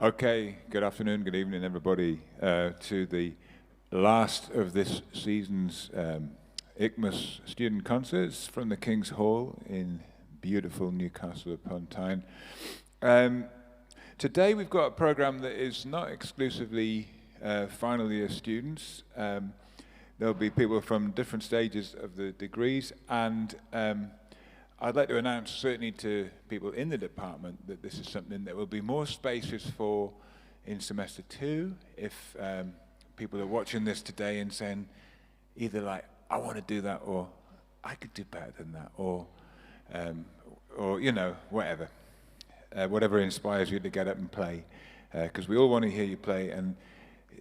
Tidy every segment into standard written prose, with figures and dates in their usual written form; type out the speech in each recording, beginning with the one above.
Okay, good afternoon, good evening, everybody, to the last of this season's ICMuS student concerts from the King's Hall in beautiful Newcastle upon Tyne. Today we've got a program that is not exclusively final year students. There'll be people from different stages of the degrees, and I'd like to announce certainly to people in the department that this is something that will be more spaces for in semester 2. If people are watching this today and saying either like, I want to do that, or I could do better than that, or you know, whatever. Whatever inspires you to get up and play, because we all want to hear you play, and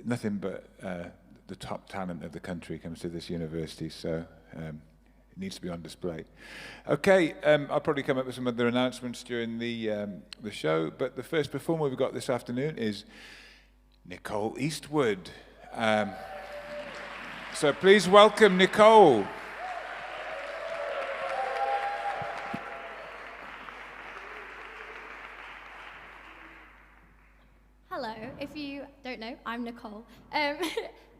nothing but the top talent of the country comes to this university, so it needs to be on display. Okay, I'll probably come up with some other announcements during the show, but the first performer we've got this afternoon is Nicole Eastwood. So please welcome Nicole. Hello, if you don't know, I'm Nicole.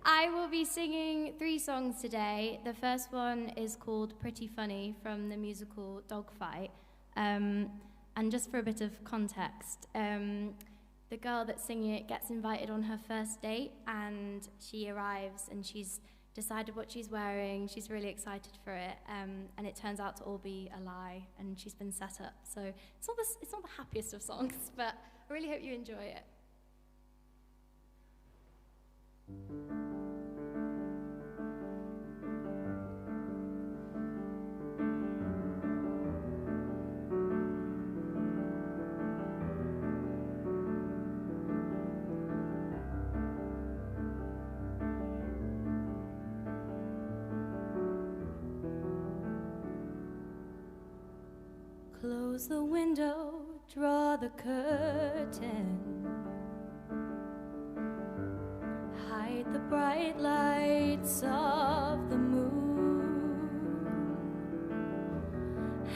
I will be singing 3 songs today. The first one is called Pretty Funny from the musical Dogfight. And just for a bit of context, the girl that's singing it gets invited on her first date, and she arrives and she's decided what she's wearing. She's really excited for it, and it turns out to all be a lie, and she's been set up. So it's not the happiest of songs, but I really hope you enjoy it. Close the window, draw the curtain. Hide the bright lights of the moon.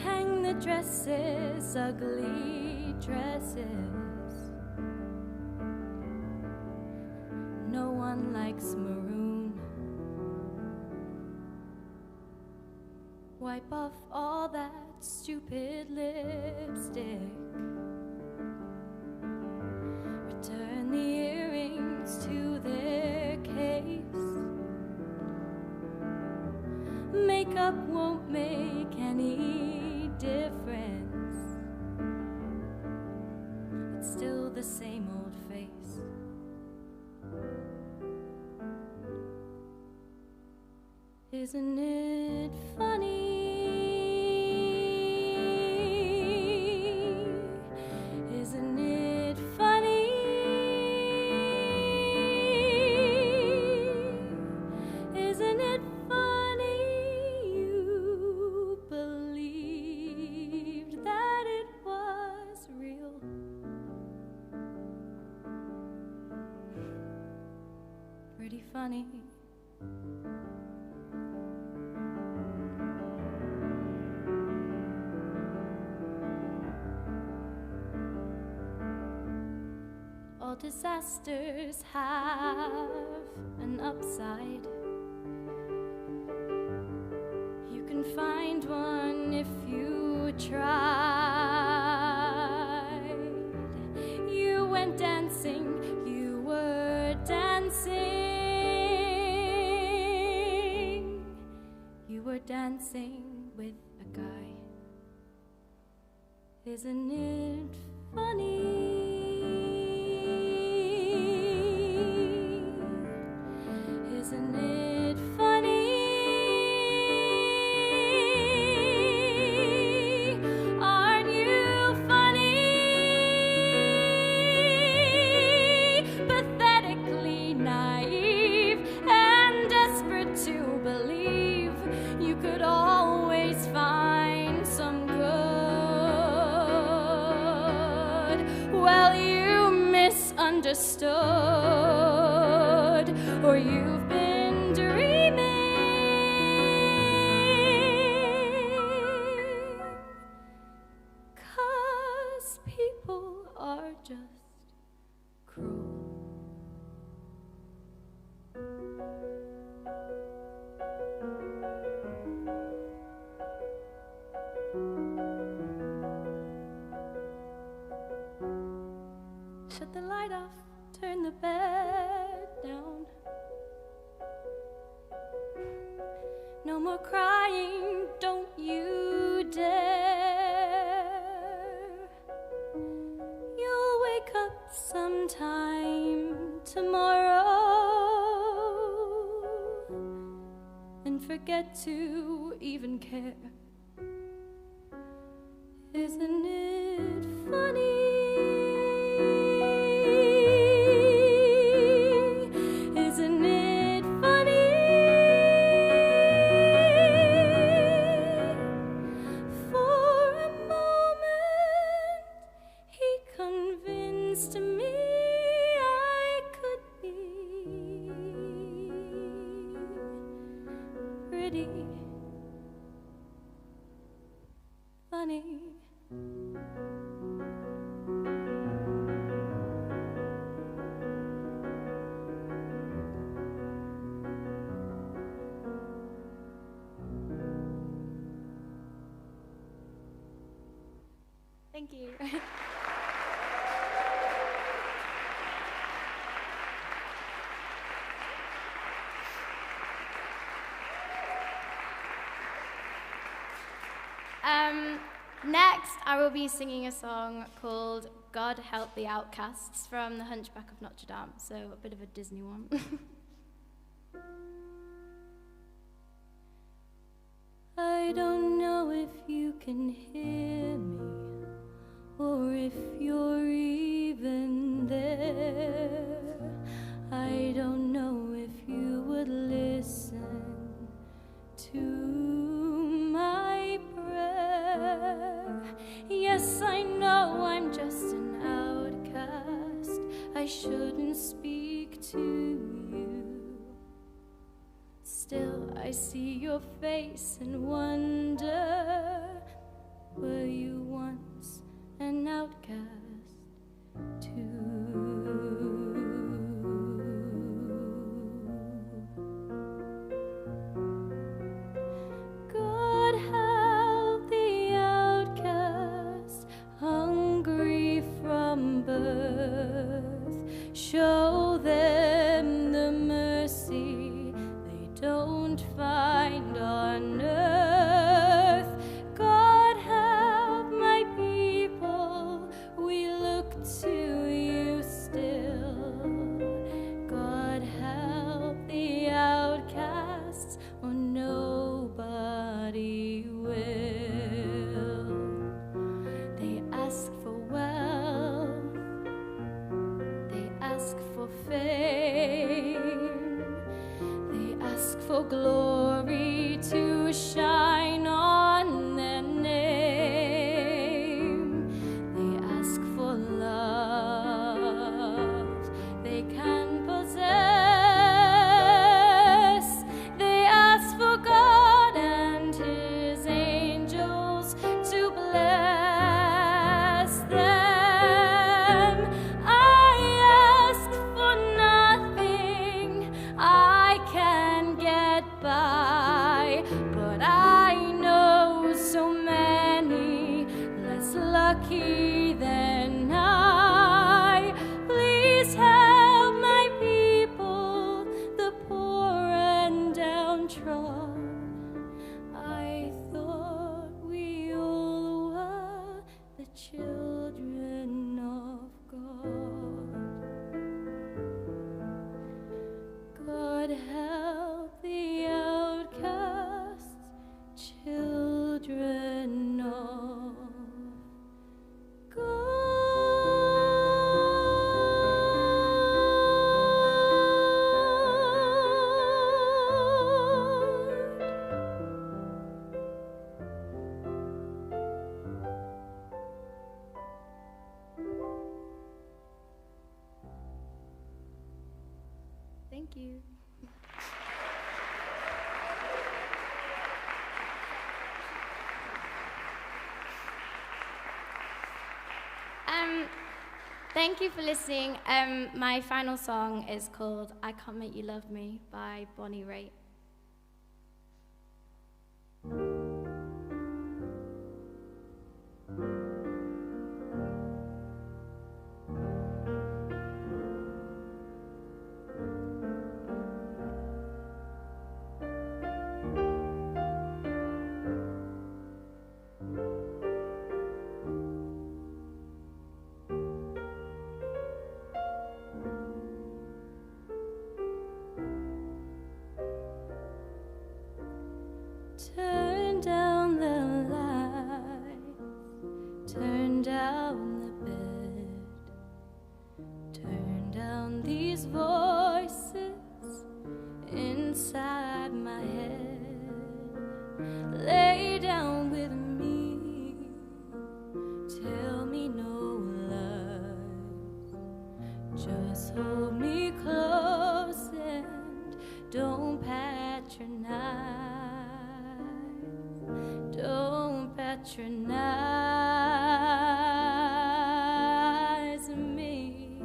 Hang the dresses, ugly dresses. No one likes maroon. Wipe off all that stupid lipstick. Return the earrings to their case. Makeup won't make any difference. It's still the same old face. Isn't it funny? Isn't it funny? Isn't it funny you believed that it was real? Pretty funny. All disasters have an upside. You can find one if you tried. You went dancing, you were dancing. You were dancing with a guy. Isn't it funny? Isn't it funny? Aren't you funny? Pathetically naive and desperate to believe you could always find some good. Well, you misunderstood, or you've been dreaming. 'Cause people are just cruel. Shut the light off, turn the bed down. No more crying, don't you dare. You'll wake up sometime tomorrow and forget to even care. Isn't it funny? Isn't it funny? For a moment he convinced me I could be pretty funny. Thank you. Next, I will be singing a song called God Help the Outcasts from The Hunchback of Notre Dame, so a bit of a Disney one. I don't know if you can hear me or if you're even there. I don't know if you would listen to my prayer. Yes, I know I'm just an outcast. I shouldn't speak to you. Still, I see your face and wonder, were you once an outcast too? God help the outcast, hungry from birth. Show them the mercy they don't find on earth. God help my people, we look to you still. God help the outcasts, or nobody will. They ask for wealth, they ask for fame, they ask for glory to shine on their name. They ask for love they can possess. They ask for God and his angels to bless them. I ask for nothing, I can get by, but I know so many less lucky than I. Please help my people, the poor and downtrodden. I thought we all were the children of God. God help the outcasts, children of God. Thank you for listening. My final song is called I Can't Make You Love Me by Bonnie Raitt. Turn down the lights, turn down the bed, turn down these voices inside my head. Lay down with me, tell me no lies, just hold me close and don't patronize. Don't patronize me,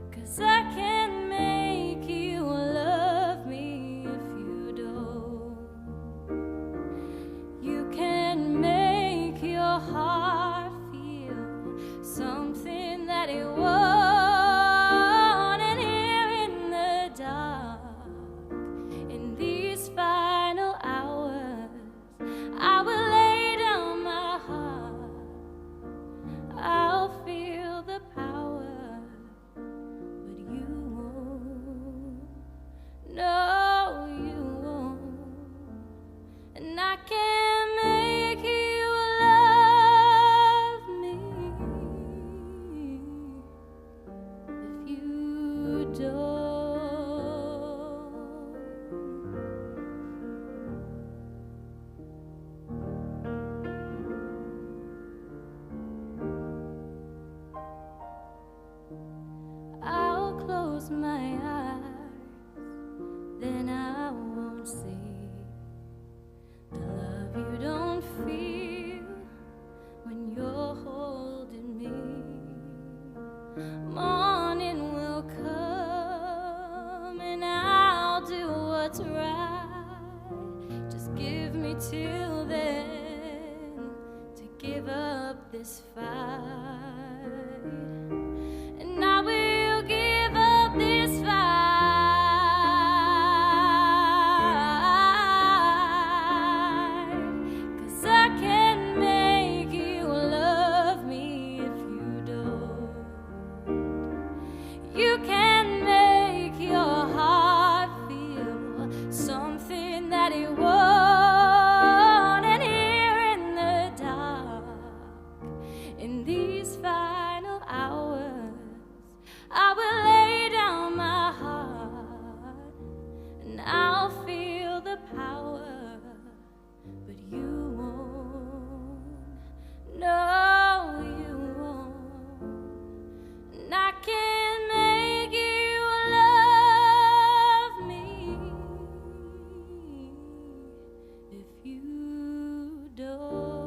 'cause I can't make you love me if you don't. You can make your heart feel something that it won't, and here in the dark, in these final hours, I will lay down my heart. I'll feel the power, but you won't. No, you won't. And I can't make you love me if you don't. I'll close my eyes, then I won't see the love you don't feel when you're holding me. Morning will come and I'll do what's right. Just give me till then to give up this fight. And I will give up this fight, 'cause I can't make you love me if you don't. You can make your heart feel something that it won't, and here in the dark, in these final hours, I will lay down my heart and I'll feel the power, but you won't. No, you won't. And I can't make you love me if you don't.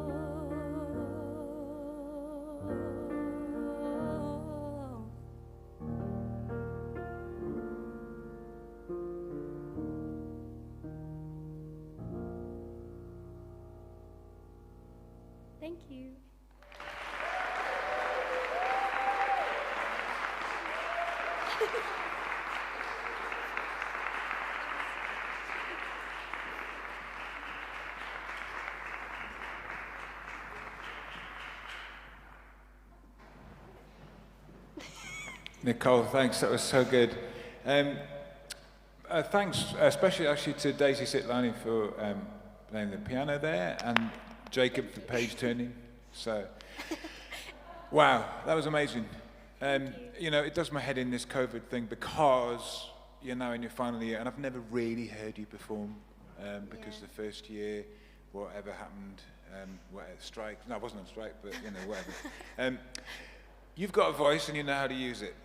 Thank you. Nicole, thanks. That was so good. Thanks, especially actually to Daisy Sitlani for playing the piano there, and Jacob for page turning. So, wow, that was amazing. You know, it does my head in, this COVID thing, because you're now in your final year, and I've never really heard you perform because the first year, whatever happened, strike. No, I wasn't on strike, but you know, whatever. You've got a voice and you know how to use it.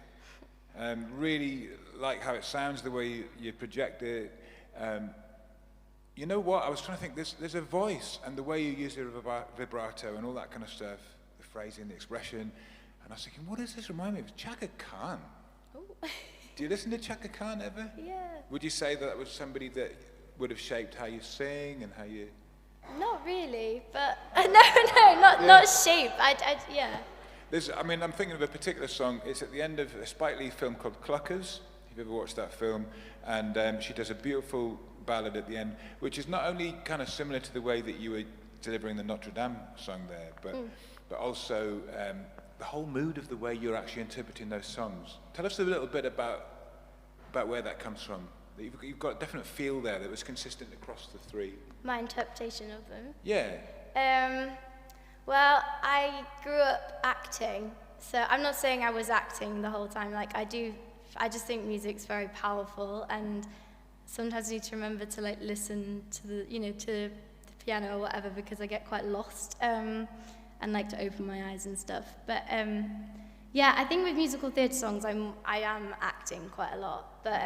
Really like how it sounds, the way you project it. You know what? I was trying to think, there's a voice, and the way you use your vibrato and all that kind of stuff, the phrasing, the expression. And I was thinking, what does this remind me of? Chaka Khan. Oh. Do you listen to Chaka Khan ever? Yeah. Would you say that was somebody that would have shaped how you sing and how you... Not really, but not shape. Yeah. I'm thinking of a particular song. It's at the end of a Spike Lee film called Cluckers. If you've ever watched that film, and she does a beautiful ballad at the end, which is not only kind of similar to the way that you were delivering the Notre Dame song there, but also the whole mood of the way you're actually interpreting those songs. Tell us a little bit about where that comes from. You've got a definite feel there that was consistent across the three. My interpretation of them? Yeah. Well, I grew up acting, so I'm not saying I was acting the whole time. Like, I just think music's very powerful, and sometimes I need to remember to like listen to the piano or whatever, because I get quite lost and like to open my eyes and stuff. But yeah, I think with musical theatre songs, I am acting quite a lot. But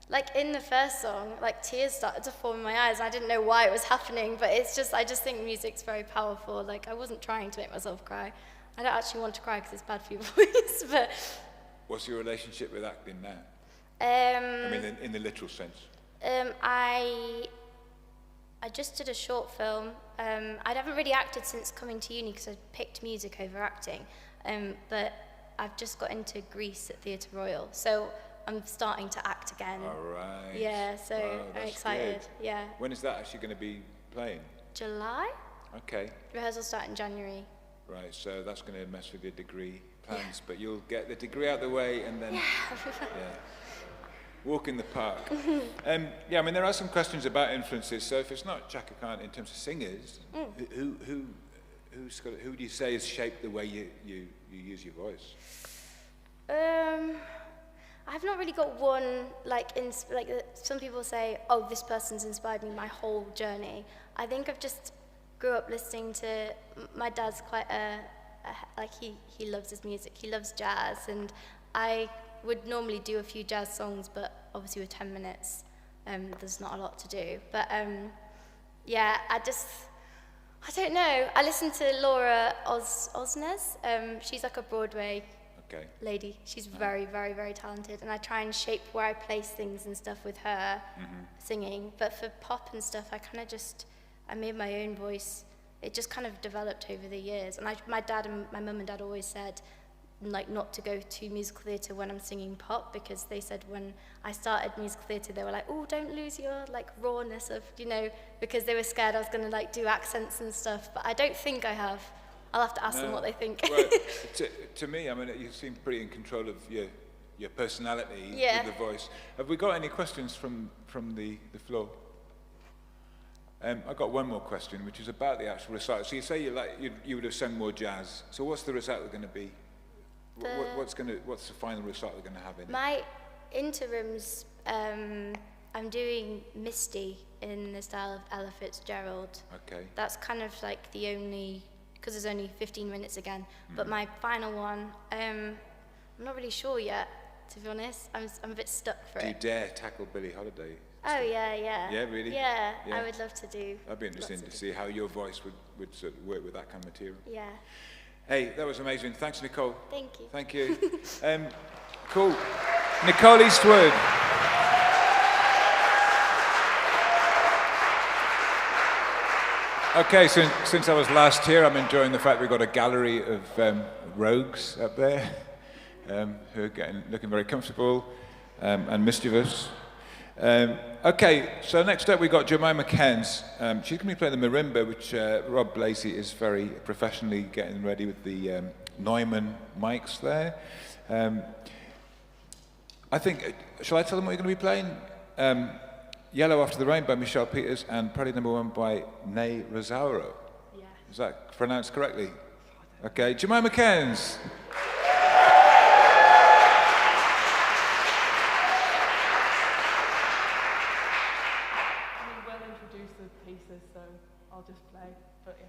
like in the first song, like tears started to form in my eyes. I didn't know why it was happening, but I just think music's very powerful. Like, I wasn't trying to make myself cry. I don't actually want to cry because it's bad for your voice, but... What's your relationship with acting now? I mean, in the literal sense. I just did a short film. I haven't really acted since coming to uni because I picked music over acting. But I've just got into Greece at Theatre Royal, so I'm starting to act again. All right. Yeah, so I'm excited. Good. Yeah. When is that actually going to be playing? July? Okay. Rehearsals start in January. Right, so that's going to mess with your degree plans, but you'll get the degree out of the way and then walk in the park. Yeah, I mean, there are some questions about influences. So if it's not Chaka Khan in terms of singers, who do you say has shaped the way you use your voice? I've not really got one, some people say, oh, this person's inspired me my whole journey. I think I've just grew up listening to, my dad's quite he loves his music, he loves jazz, and I would normally do a few jazz songs, but obviously with 10 minutes, there's not a lot to do. But yeah, I don't know. I listen to Laura Osnes. She's like a Broadway lady. She's very, very, very talented, and I try and shape where I place things and stuff with her singing. But for pop and stuff, I made my own voice. It just kind of developed over the years. And my dad and my mum and dad always said, like, not to go to musical theatre when I'm singing pop, because they said when I started musical theatre, they were like, oh, don't lose your like rawness of, because they were scared I was going to like do accents and stuff. But I don't think I have. I'll have to ask them what they think. Well, to me, I mean, you seem pretty in control of your personality with the voice. Have we got any questions from the floor? I got one more question, which is about the actual recital. So you say you would have sung more jazz. So what's the recital going to be? What's the final recital going to have in it? My interims, I'm doing Misty in the style of Ella Fitzgerald. Okay. That's kind of like the only, because there's only 15 minutes again. But my final one, I'm not really sure yet, to be honest. I'm a bit stuck for it. Do you dare tackle Billie Holiday? Oh, yeah. Yeah, really? Yeah, I would love to do. That'd be interesting to see how your voice would sort of work with that kind of material. Yeah. Hey, that was amazing. Thanks, Nicole. Thank you. Thank you. Cool. Nicole Eastwood. Okay, since I was last here, I'm enjoying the fact we've got a gallery of rogues up there who are looking very comfortable and mischievous. Okay, so next up we've got Jemima Cans. She's going to be playing the marimba, which Rob Blacey is very professionally getting ready with the Neumann mics there. I think, shall I tell them what you're going to be playing? Yellow After the Rain by Michelle Peters and Party Number 1 by Ney Rosauro. Yeah. Is that pronounced correctly? Okay, Jemima Cans. So I'll just play, but yeah.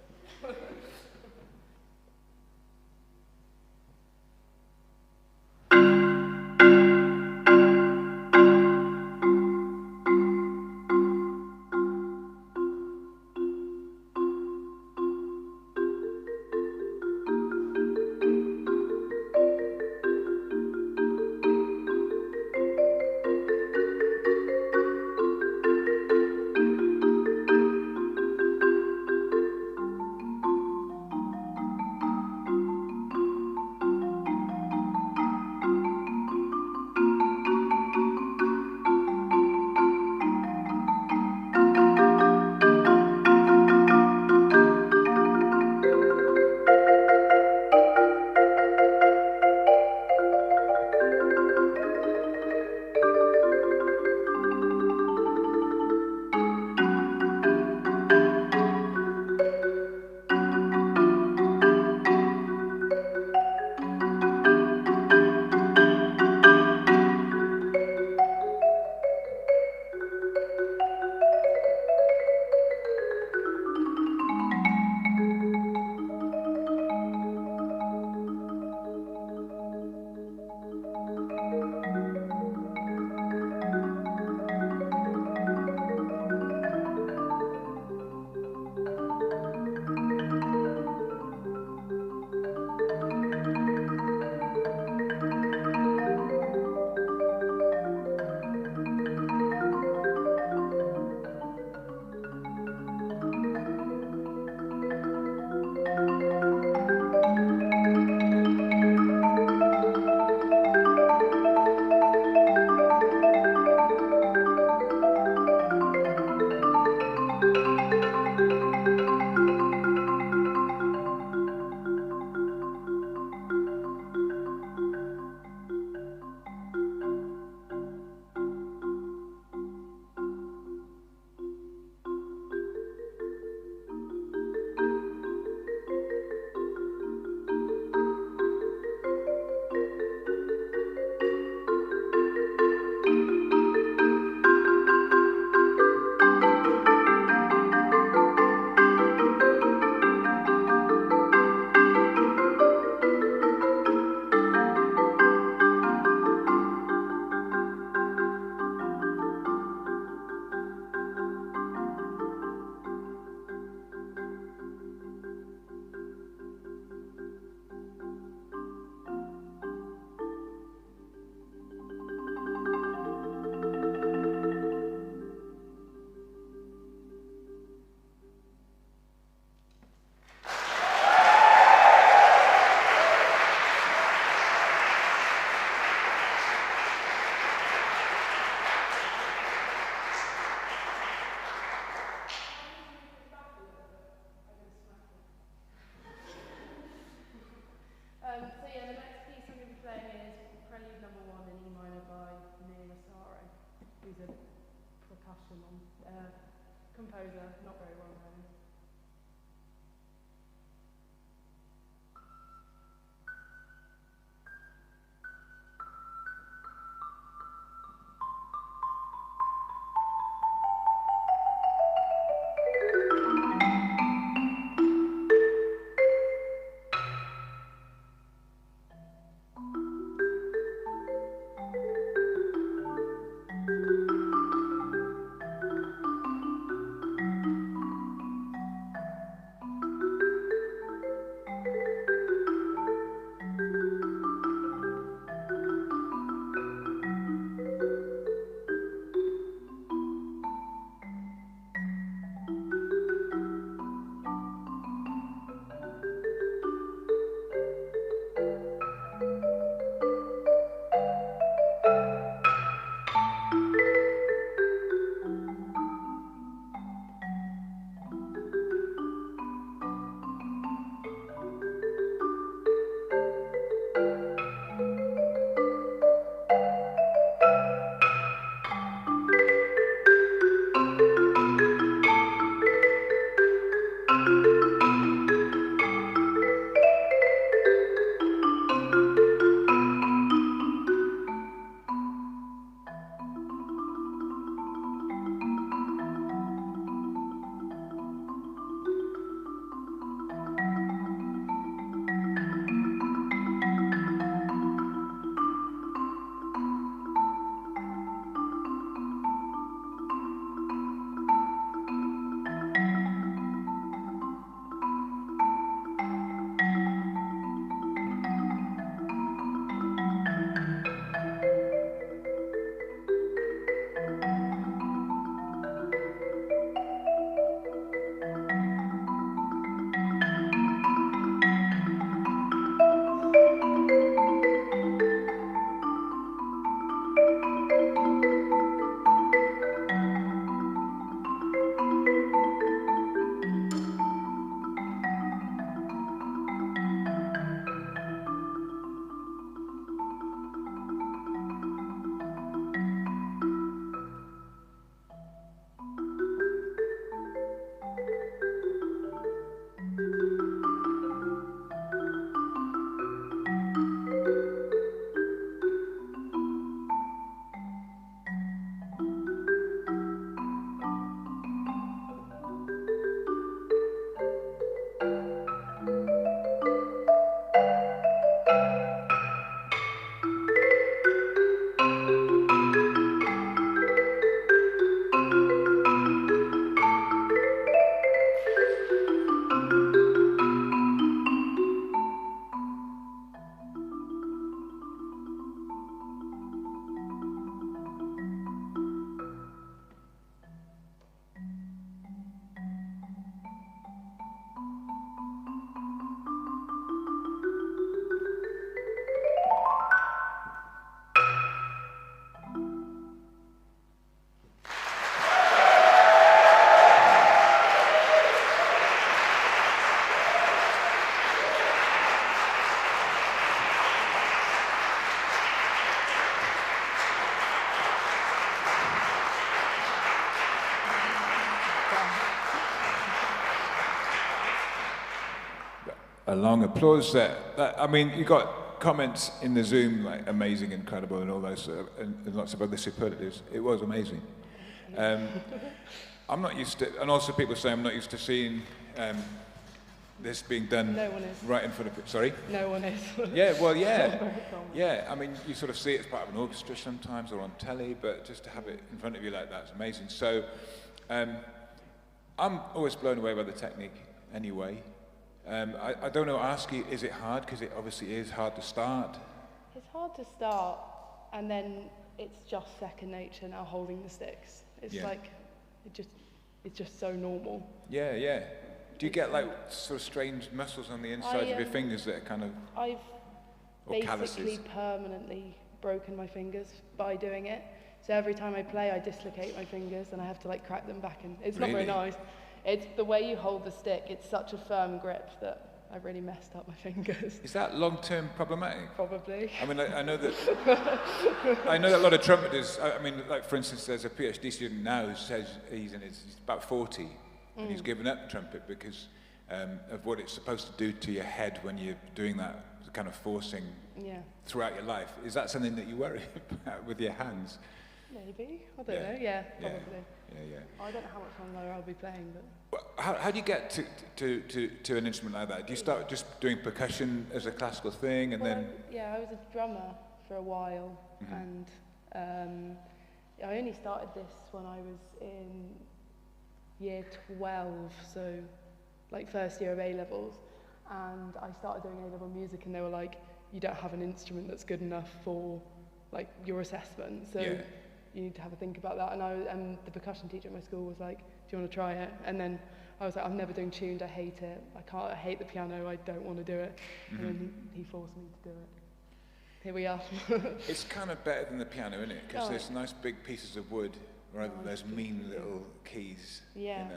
a long applause set. I mean, you got comments in the Zoom like amazing, incredible, and all those, and lots of other superlatives. It was amazing. I'm not used to, and also people say I'm not used to seeing this being done No one is. right in front of it. Sorry? No one is. Yeah, well, yeah. Not very common. Yeah, I mean, you sort of see it as part of an orchestra sometimes or on telly, but just to have it in front of you like that is amazing. So I'm always blown away by the technique anyway. I don't know, ask you, is it hard? Because it obviously is hard to start. It's hard to start, and then it's just second nature now holding the sticks. It's like, it's just so normal. Yeah, yeah. Do you get like sort of strange muscles on the inside of your fingers that are kind of... I've or basically calluses? Permanently broken my fingers by doing it. So every time I play, I dislocate my fingers and I have to like crack them back in. It's not very nice. It's the way you hold the stick. It's such a firm grip that I've really messed up my fingers. Is that long-term problematic? Probably. I mean, I know that a lot of trumpeters. I mean, like for instance, there's a PhD student now who says he's about 40, and he's given up trumpet because of what it's supposed to do to your head when you're doing that kind of forcing throughout your life. Is that something that you worry about with your hands? Maybe. I don't know. Yeah, probably. Yeah. I don't know how much longer I'll be playing, but... How do you get to an instrument like that? Do you start just doing percussion as a classical thing, and then... Yeah, I was a drummer for a while, and I only started this when I was in year 12, so like first year of A-levels, and I started doing A-level music, and they were like, you don't have an instrument that's good enough for like your assessment, so you need to have a think about that. And the percussion teacher at my school was like, do you want to try it? And then I was like, I'm never doing tuned, I hate it. I hate the piano, I don't want to do it. And then he forced me to do it. Here we are. It's kind of better than the piano, isn't it? Because there's nice big pieces of wood rather than those mean little keys. Yeah.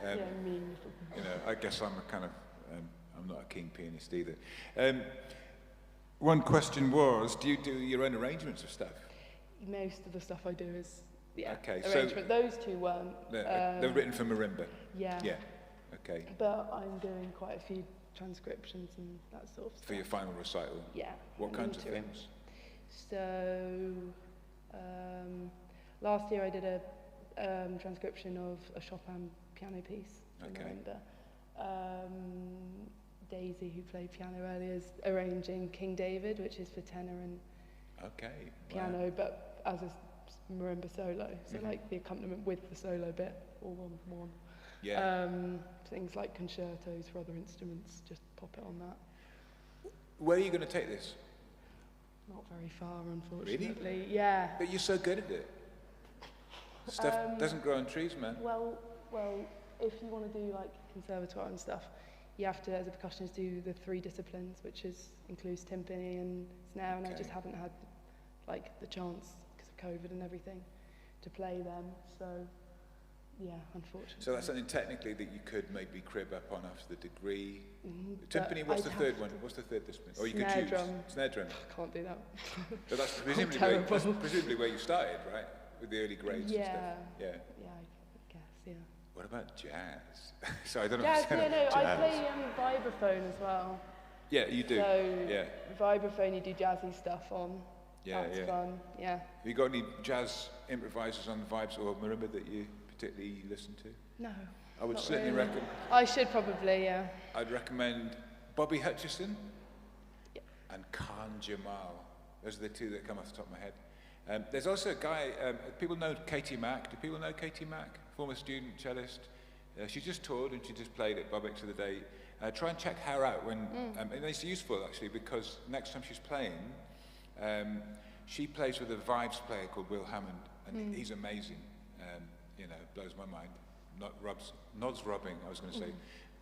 You know. Mean little. You know, I guess I'm a kind of, I'm not a keen pianist either. One question was, do you do your own arrangements of stuff? Most of the stuff I do is, okay, arrangement. Those two weren't. They're written for Marimba? Yeah. Yeah, okay. But I'm doing quite a few transcriptions and that sort of stuff. For your final recital? Yeah. What kinds of things? So, last year I did a transcription of a Chopin piano piece for Marimba. Daisy, who played piano earlier, is arranging King David, which is for tenor and piano, but as a marimba solo, so like the accompaniment with the solo bit, all on one. Yeah. Things like concertos for other instruments, just pop it on that. Where are you going to take this? Not very far, unfortunately. Really? Yeah. But you're so good at it. Stuff doesn't grow on trees, man. Well, if you want to do like conservatoire and stuff, you have to, as a percussionist, do the 3 disciplines, which includes timpani and snare, and I just haven't had like the chance because of COVID and everything to play them. So, yeah, unfortunately. So that's something technically that you could maybe crib up on after the degree. Timpani. What's the third one? What's the third discipline? Or you could choose drum. Snare drum. I can't do that. But that's presumably where you started, right? With the early grades and stuff. Yeah. Yeah, I guess. Yeah. What about jazz? So I don't know. Jazz, I play vibraphone as well. Yeah, you do. So vibraphone, you do jazzy stuff on. That's fun. Yeah. Have you got any jazz improvisers on the vibes or marimba that you particularly listen to? No. I would certainly recommend. I should probably, yeah. I'd recommend Bobby Hutcherson and Khan Jamal. Those are the 2 that come off the top of my head. There's also a guy, people know Katie Mack. Do people know Katie Mack? Former student, cellist. She just toured and she just played at Bobbick's the other day. Try and check her out when, and it's useful actually because next time she's playing, she plays with a vibes player called Will Hammond, and he's amazing. Blows my mind. Nod's rubbing, I was going to say.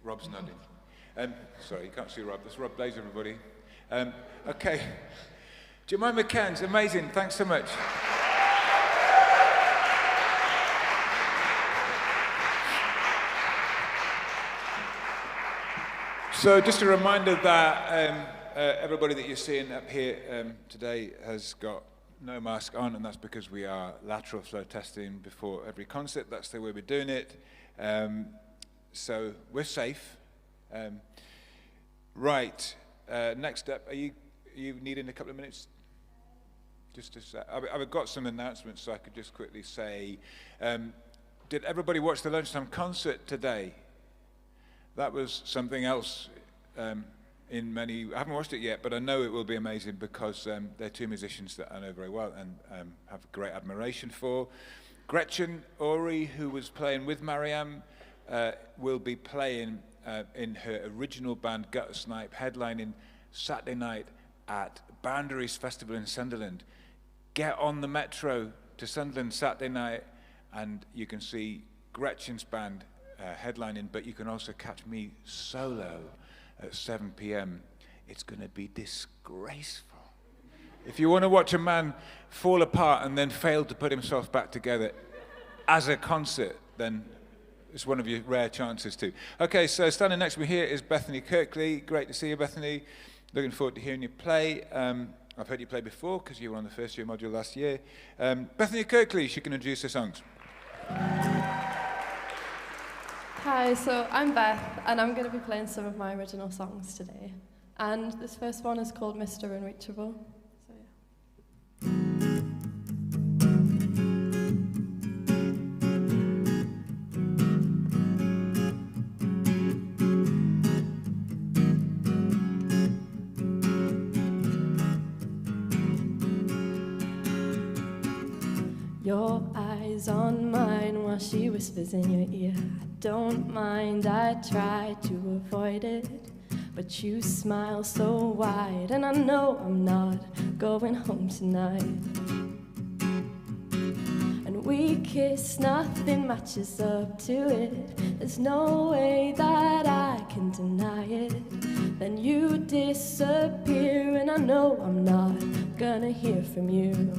Rob's nodding. Sorry, you can't see Rob. That's Rob Blaze, everybody. Okay. Jemima Cans, amazing. Thanks so much. So just a reminder that everybody that you're seeing up here today has got no mask on, and that's because we are lateral flow testing before every concert. That's the way we're doing it. So we're safe. Right. Next up, are you needing a couple of minutes? Just to say, I've got some announcements, so I could just quickly say, did everybody watch the lunchtime concert today? That was something else. I haven't watched it yet, but I know it will be amazing because they're two musicians that I know very well and have great admiration for. Gretchen Ori, who was playing with Mariam, will be playing in her original band Gutter Snipe, headlining Saturday night at Boundaries Festival in Sunderland. Get on the metro to Sunderland Saturday night and you can see Gretchen's band headlining, but you can also catch me solo at 7 p.m. It's going to be disgraceful. If you want to watch a man fall apart and then fail to put himself back together as a concert, then it's one of your rare chances too. Okay, so standing next to me here is Bethany Kirkley. Great to see you, Bethany. Looking forward to hearing you play. I've heard you play before because you were on the first year module last year. Bethany Kirkley, she can introduce her songs. Hi, so I'm Beth, and I'm going to be playing some of my original songs today. And this first one is called Mr. Unreachable. So, yeah. Your eyes on mine while she whispers in your ear. I don't mind, I try to avoid it, but you smile so wide, and I know I'm not going home tonight. And we kiss, nothing matches up to it. There's no way that I can deny it. Then you disappear, and I know I'm not gonna hear from you.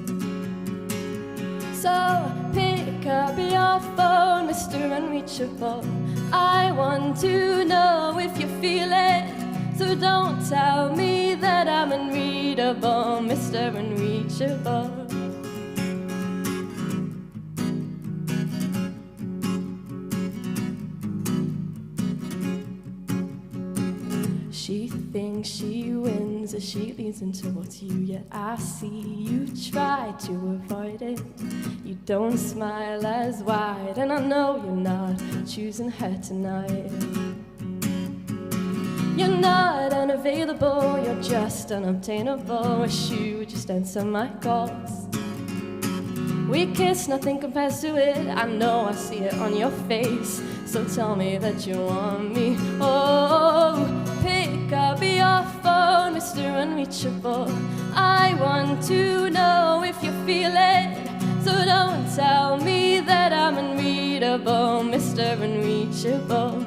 So pick up your phone, Mr. Unreachable. I want to know if you feel it. So don't tell me that I'm unreadable, Mr. Unreachable. She thinks she wins as she leans in towards you, yet I see you try to avoid it. You don't smile as wide, and I know you're not choosing her tonight. You're not unavailable, you're just unobtainable. Wish you would just answer my calls. We kiss, nothing compares to it. I know I see it on your face. So tell me that you want me. Oh, pick up your phone, Mr. Unreachable. I want to know if you feel it. So don't tell me that I'm unreadable, Mr. Unreachable.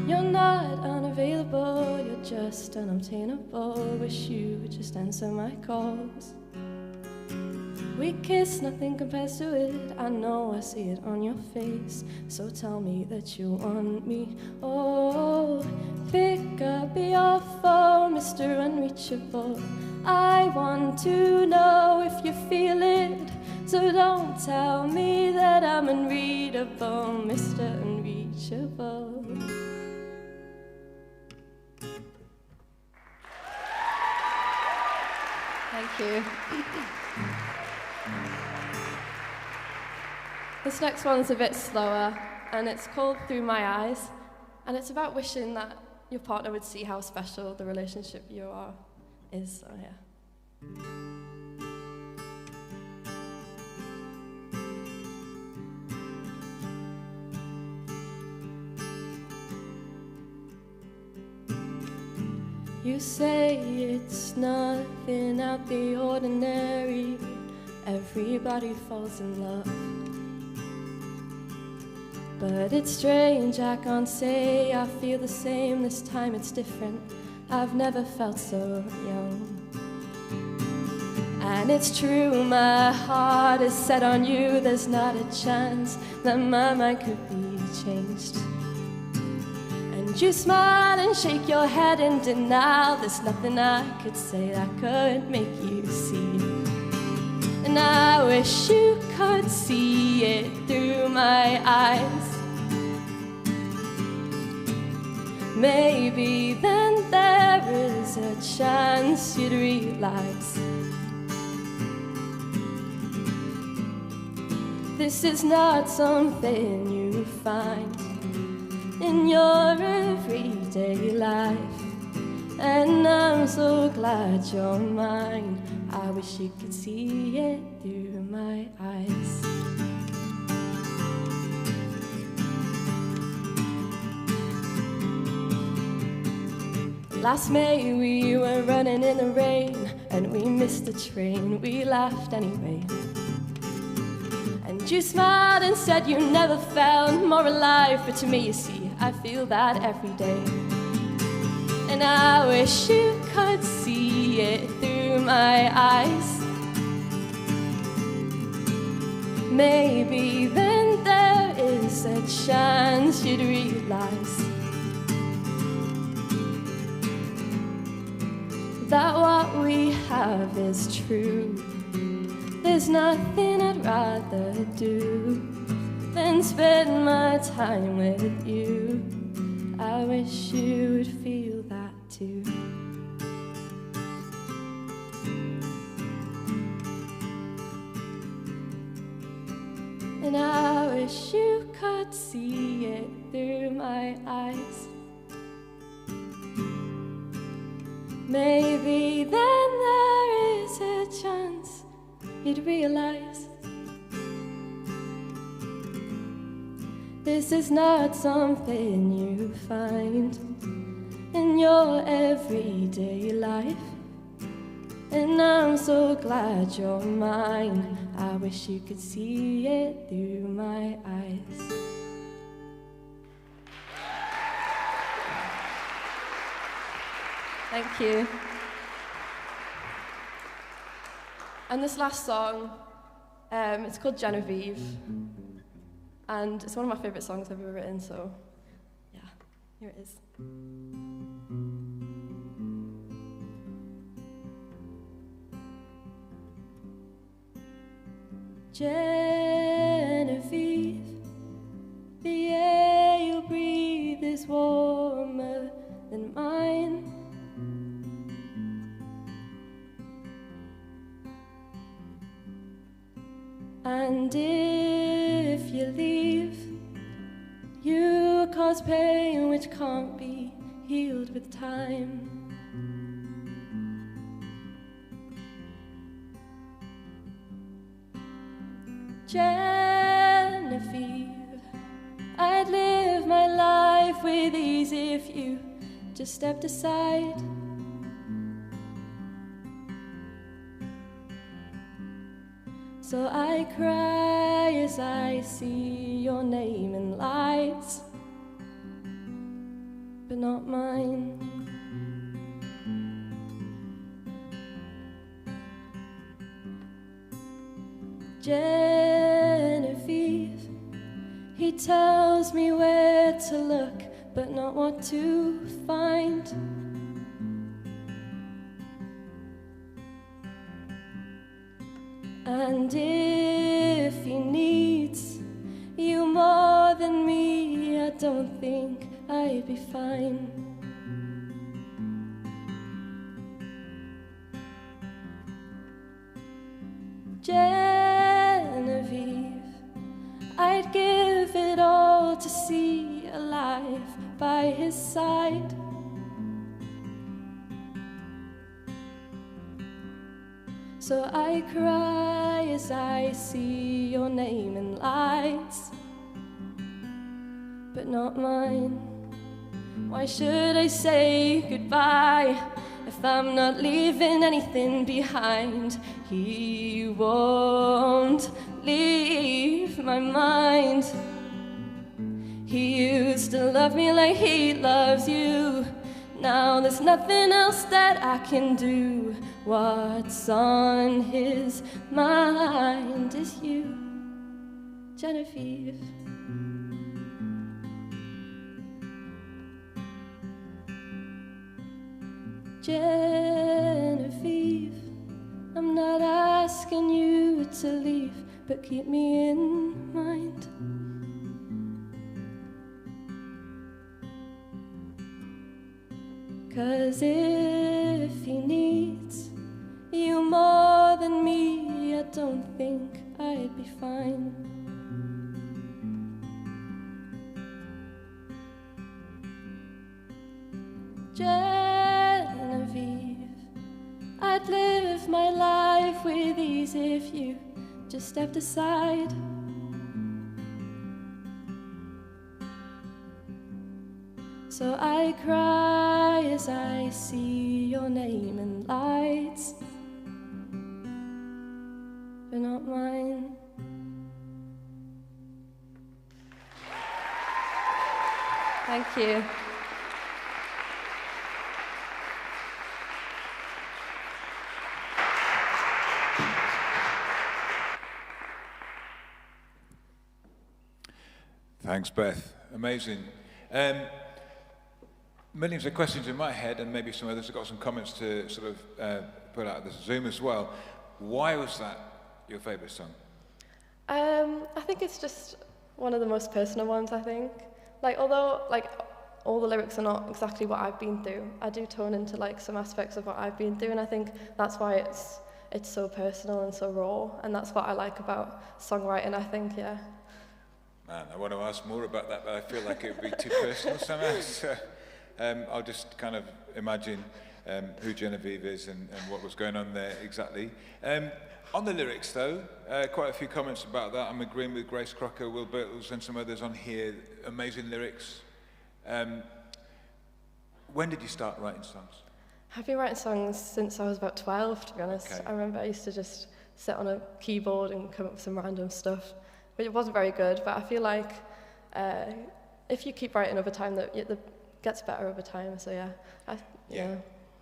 You're not unavailable, you're just unobtainable. Wish you would just answer my calls. We kiss, nothing compares to it. I know I see it on your face. So tell me that you want me. Oh, pick up your phone, Mr. Unreachable. I want to know if you feel it. So don't tell me that I'm unreadable, Mr. Unreachable. Thank you. This next one's a bit slower, and it's called Through My Eyes, and it's about wishing that your partner would see how special the relationship you are is. So, yeah. You say it's nothing out the ordinary. Everybody falls in love. But it's strange, I can't say I feel the same. This time it's different. I've never felt so young. And it's true, my heart is set on you. There's not a chance that my mind could be changed. And you smile and shake your head in denial. There's nothing I could say that could make you see. And I wish you could see it through my eyes. maybe then there is a chance you'd realize this is not something you find in your everyday life. And I'm so glad you're mine. I wish you could see it through my eyes. Last May we were running in the rain and we missed the train. We laughed anyway. And you smiled and said you never felt more alive. But to me, you see, I feel that every day. And I wish you could see it through my eyes. Maybe then there is a chance you'd realize that what we have is true. There's nothing I'd rather do than spend my time with you. I wish you would feel that too. And I wish you could see it through my eyes. Maybe then there is a chance you'd realize this is not something you find in your everyday life. And I'm so glad you're mine. I wish you could see it through my eyes. Thank you. And this last song, it's called Genevieve. And it's one of my favourite songs I've ever written, so yeah, here it is. Genevieve, the air you breathe is warmer than mine. And if you leave, you cause pain which can't be healed with time. Genevieve, I'd live my life with ease if you just stepped aside. So I cry as I see your name in lights, but not mine. Genevieve, he tells me where to look, but not what to find. And if he needs you more than me, I don't think I'd be fine. Genevieve, I'd give it all to see a life by his side. So I cry as I see your name in lights, but not mine. Why should I say goodbye if I'm not leaving anything behind? He won't leave my mind. He used to love me like he loves you. Now there's nothing else that I can do. What's on his mind is you, Genevieve. Genevieve, I'm not asking you to leave, but keep me in mind. 'Cause if he needs you more than me, I don't think I'd be fine. Genevieve, I'd live my life with ease if you just stepped aside. So I cry as I see your name in lights, but not mine. Thank you. Thanks, Beth. Amazing. Millions of questions in my head, and maybe some others have got some comments to sort of put out of the Zoom as well. Why was that your favourite song? I think it's just one of the most personal ones, I think. Like, although, like, all the lyrics are not exactly what I've been through, I do tone into, like, some aspects of what I've been through, and I think that's why it's so personal and so raw, and that's what I like about songwriting, I think, yeah. Man, I want to ask more about that, but I feel like it would be too personal somehow. So, I'll just kind of imagine who Genevieve is and what was going on there exactly. On the lyrics, though, quite a few comments about that. I'm agreeing with Grace Crocker, Will Birtles, and some others on here. Amazing lyrics. When did you start writing songs? I've been writing songs since I was about 12, to be honest. Okay. I remember I used to just sit on a keyboard and come up with some random stuff. But it wasn't very good, but I feel like if you keep writing over time, that it gets better over time. So yeah,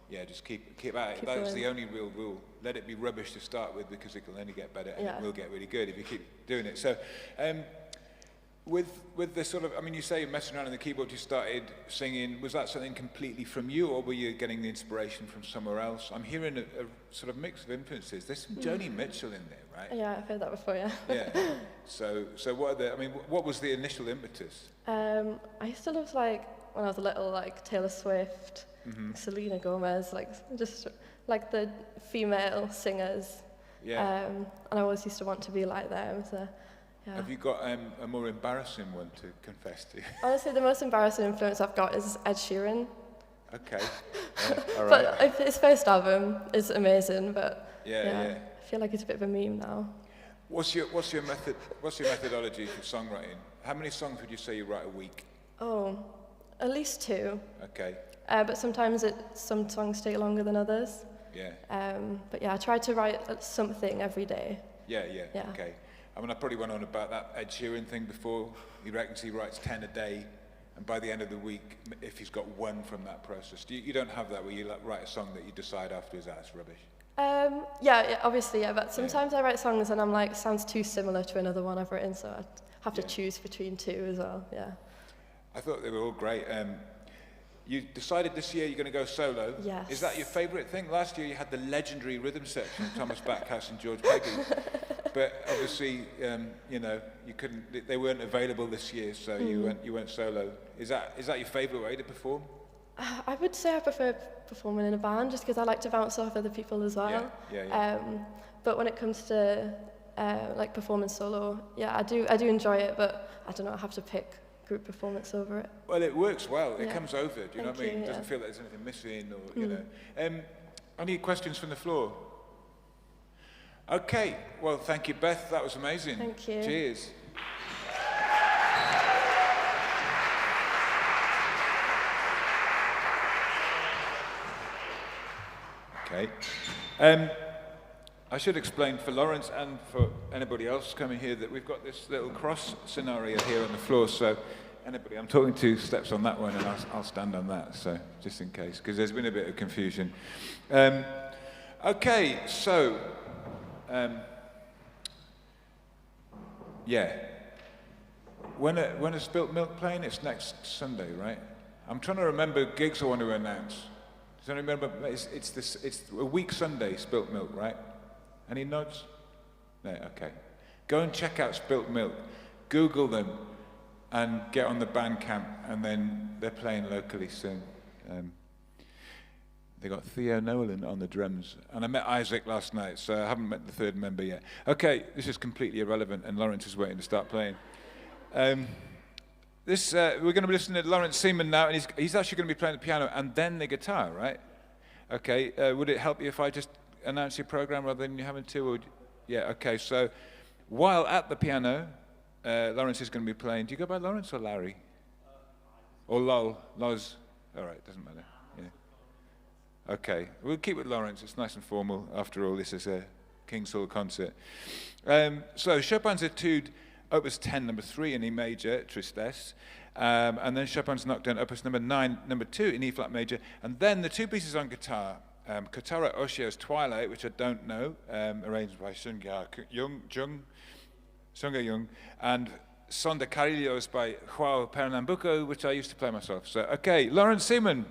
Yeah, just keep at it. That's the only real rule. Let it be rubbish to start with, because it will only get better, and it will get really good if you keep doing it. So, with the sort of, I mean, you say you're messing around on the keyboard, you started singing. Was that something completely from you, or were you getting the inspiration from somewhere else? I'm hearing a sort of mix of influences. There's some Joni Mitchell in there, right? Yeah, I've heard that before, yeah. Yeah. So what was the initial impetus? I used to love, like, when I was little, like Taylor Swift, Selena Gomez, like just like the female singers. Yeah. And I always used to want to be like them. So, yeah. Have you got a more embarrassing one to confess to? Honestly, the most embarrassing influence I've got is Ed Sheeran. Okay. All right. But his first album is amazing, but yeah. I feel like it's a bit of a meme now. What's your methodology for songwriting? How many songs would you say you write a week? Oh, at least 2. Okay. But sometimes some songs take longer than others. Yeah. But yeah, I try to write something every day. Yeah. Okay. I mean, I probably went on about that Ed Sheeran thing before. He reckons he writes 10 a day, and by the end of the week, if he's got 1 from that process, you don't have that where you write a song that you decide afterwards that's rubbish. Yeah, obviously, yeah. But sometimes I write songs and I'm like, sounds too similar to another one I've written, so I have to choose between 2 as well. Yeah. I thought they were all great. You decided this year you're going to go solo. Yes. Is that your favourite thing? Last year you had the legendary rhythm section of Thomas Backhouse and George Peggy. But obviously, you couldn't. They weren't available this year, so you went solo. Is that your favourite way to perform? I would say I prefer performing in a band, just because I like to bounce off other people as well. Yeah. But when it comes to like performing solo, yeah, I do enjoy it, but I don't know. I have to pick group performance over it. Well, it works well. It comes over. Do you know what I mean? You, It doesn't feel like there's anything missing, or you know. Any questions from the floor? Okay. Well, thank you, Beth. That was amazing. Thank you. Cheers. Okay. I should explain for Lawrence and for anybody else coming here that we've got this little cross scenario here on the floor, so anybody I'm talking to steps on that one and I'll stand on that, so just in case, because there's been a bit of confusion. Okay, so, yeah. When is Spilt Milk playing? It's next Sunday, right? I'm trying to remember gigs I want to announce. Does anyone remember? It's a week Sunday, Spilt Milk, right? Any nods? No, okay. Go and check out Spilt Milk. Google them and get on the Bandcamp, and then they're playing locally soon. They got Theo Nolan on the drums. And I met Isaac last night, so I haven't met the third member yet. Okay, this is completely irrelevant, and Lawrence is waiting to start playing. We're going to be listening to Lawrence Seaman now, and he's actually going to be playing the piano and then the guitar, right? Okay, would it help you if I just announce your program rather than you having to? Or, yeah, okay, so while at the piano, Lawrence is going to be playing. Do you go by Lawrence or Larry? Or Lol? Loz? All right, doesn't matter. Yeah. Okay, we'll keep with Lawrence. It's nice and formal. After all, this is a King's Hall concert. So Chopin's Etude, Opus 10, number 3 in E major, Tristesse. And then Chopin's Nocturne, Opus number 9, number 2 in E flat major. And then the two pieces on guitar, Kotaro Oshio's Twilight, which I don't know, arranged by Sunga Jung, and Son de Carillos by Joao Pernambuco, which I used to play myself. So, okay, Lawrence Seaman.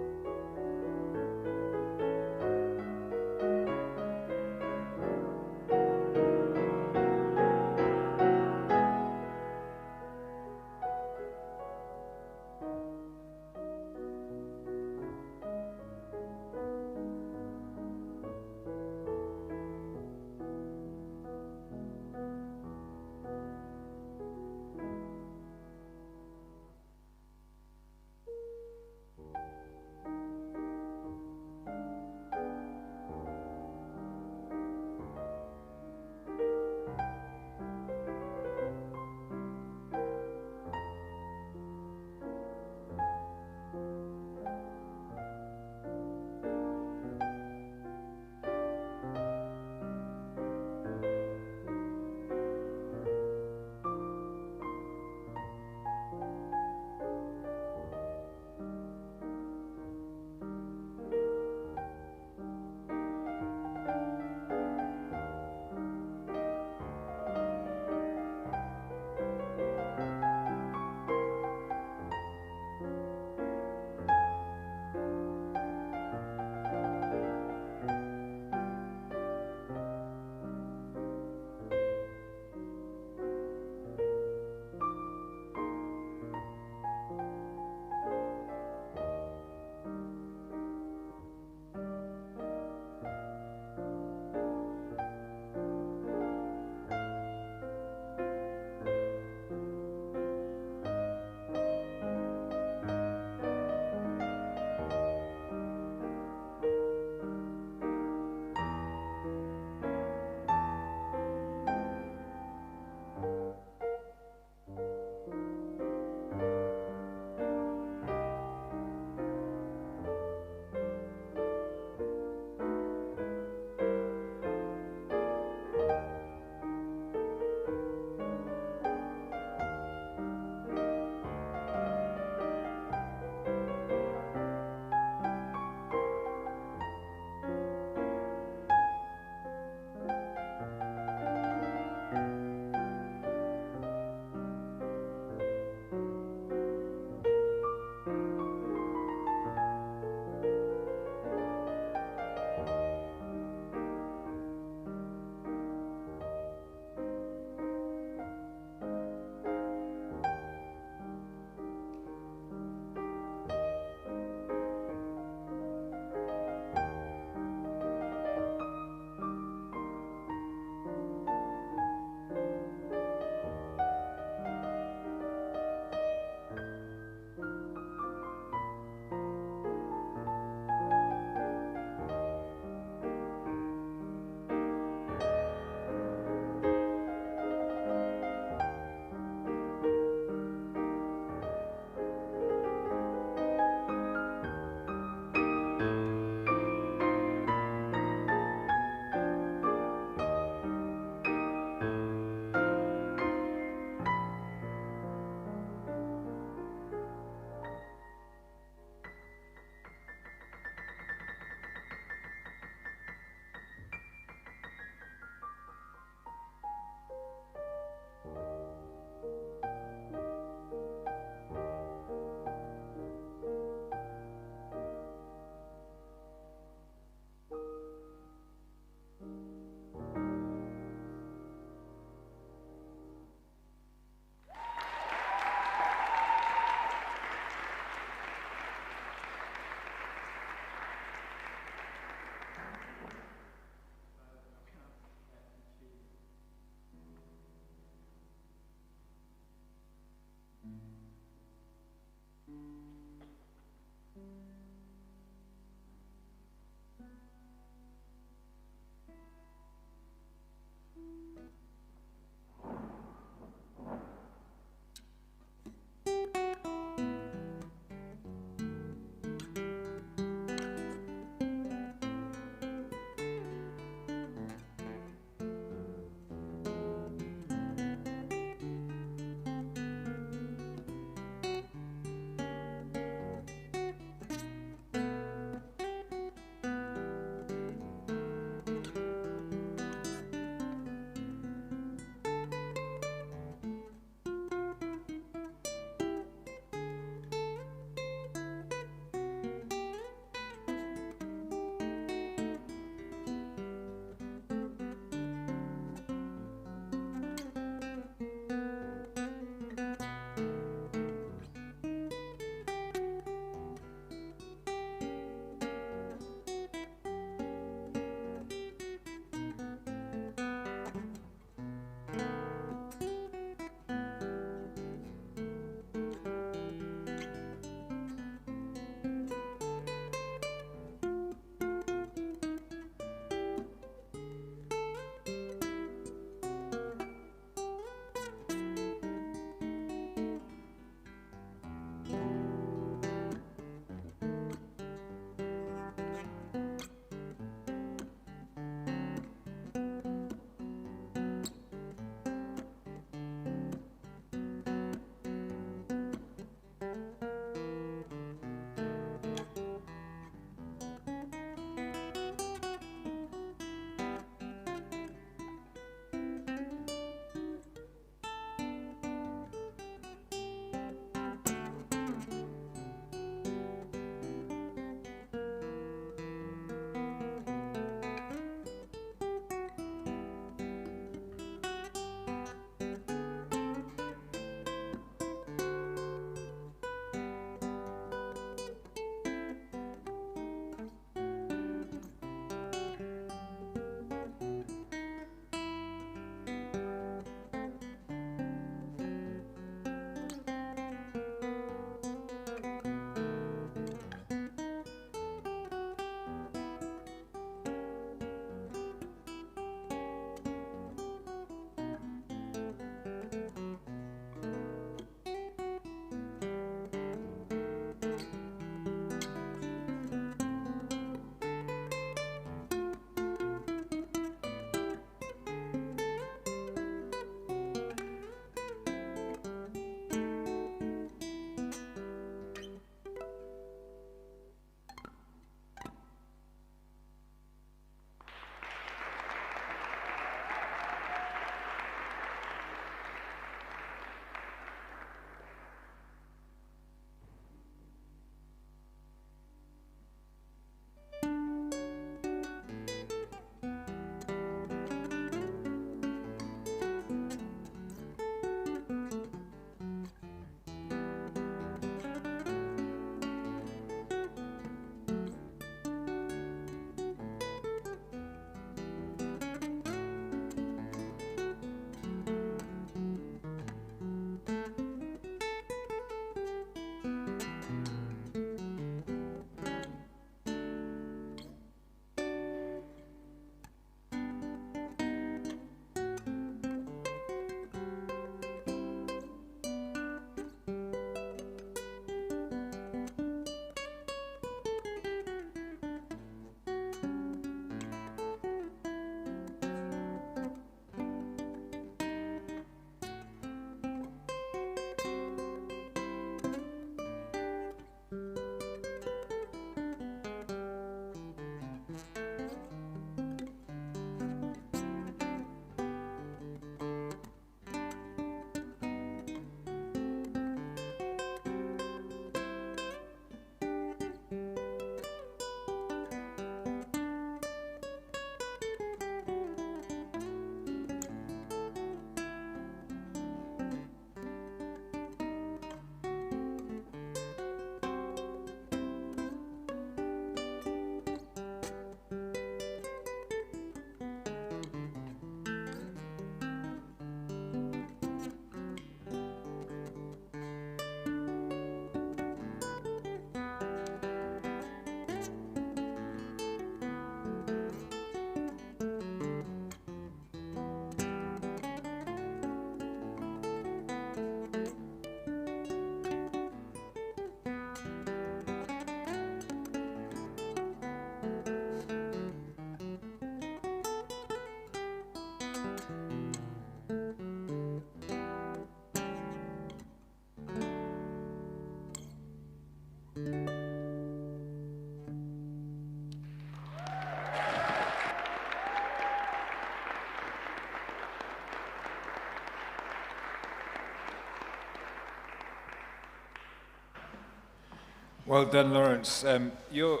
Well done, Lawrence. You're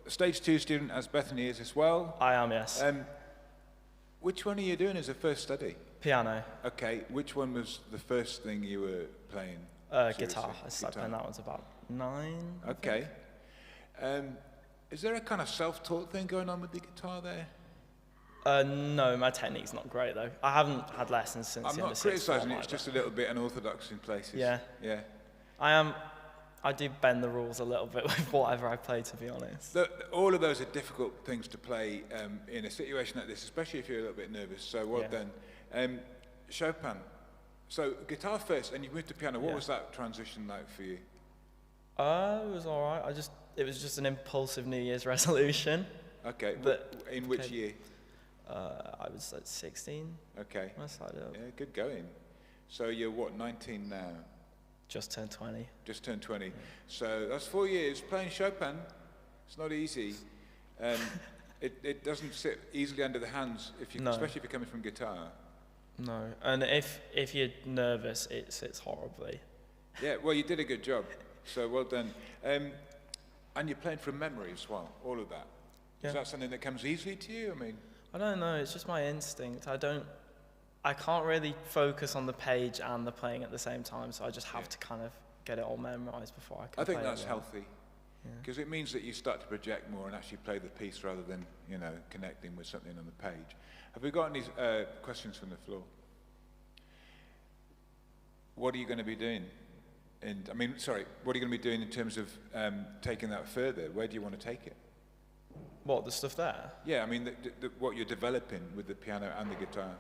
a stage 2 student, as Bethany is as well. I am, yes. Which one are you doing as a first study? Piano. Okay, which one was the first thing you were playing? Guitar. I started playing that when I was about 9. Okay. Is there a kind of self-taught thing going on with the guitar there? No, my technique's not great though. I haven't had lessons since I'm the not criticising it, it's just a little bit unorthodox in places. Yeah. Yeah. I do bend the rules a little bit with whatever I play, to be honest. All of those are difficult things to play in a situation like this, especially if you're a little bit nervous, so well done. Chopin, so guitar first, and you moved to piano. What was that transition like for you? It was all right. It was just an impulsive New Year's resolution. Okay, but in which year? I was like 16. Okay. When I started up. Yeah, good going. So you're what, 19 now? Just turned 20. Just turned 20. Yeah. So that's 4 years playing Chopin. It's not easy. It doesn't sit easily under the hands, especially if you're coming from guitar. No, and if you're nervous, it sits horribly. Yeah, well, you did a good job. So well done. And you're playing from memory as well, all of that. Yeah. Is that something that comes easily to you? I mean, I don't know, it's just my instinct. I can't really focus on the page and the playing at the same time, so I just have to kind of get it all memorized before I can play. I think that's healthy, because it means that you start to project more and actually play the piece rather than, connecting with something on the page. Have we got any questions from the floor? What are you going to be doing? What are you going to be doing in terms of taking that further? Where do you want to take it? What, the stuff there? Yeah, I mean, what you're developing with the piano and the guitar.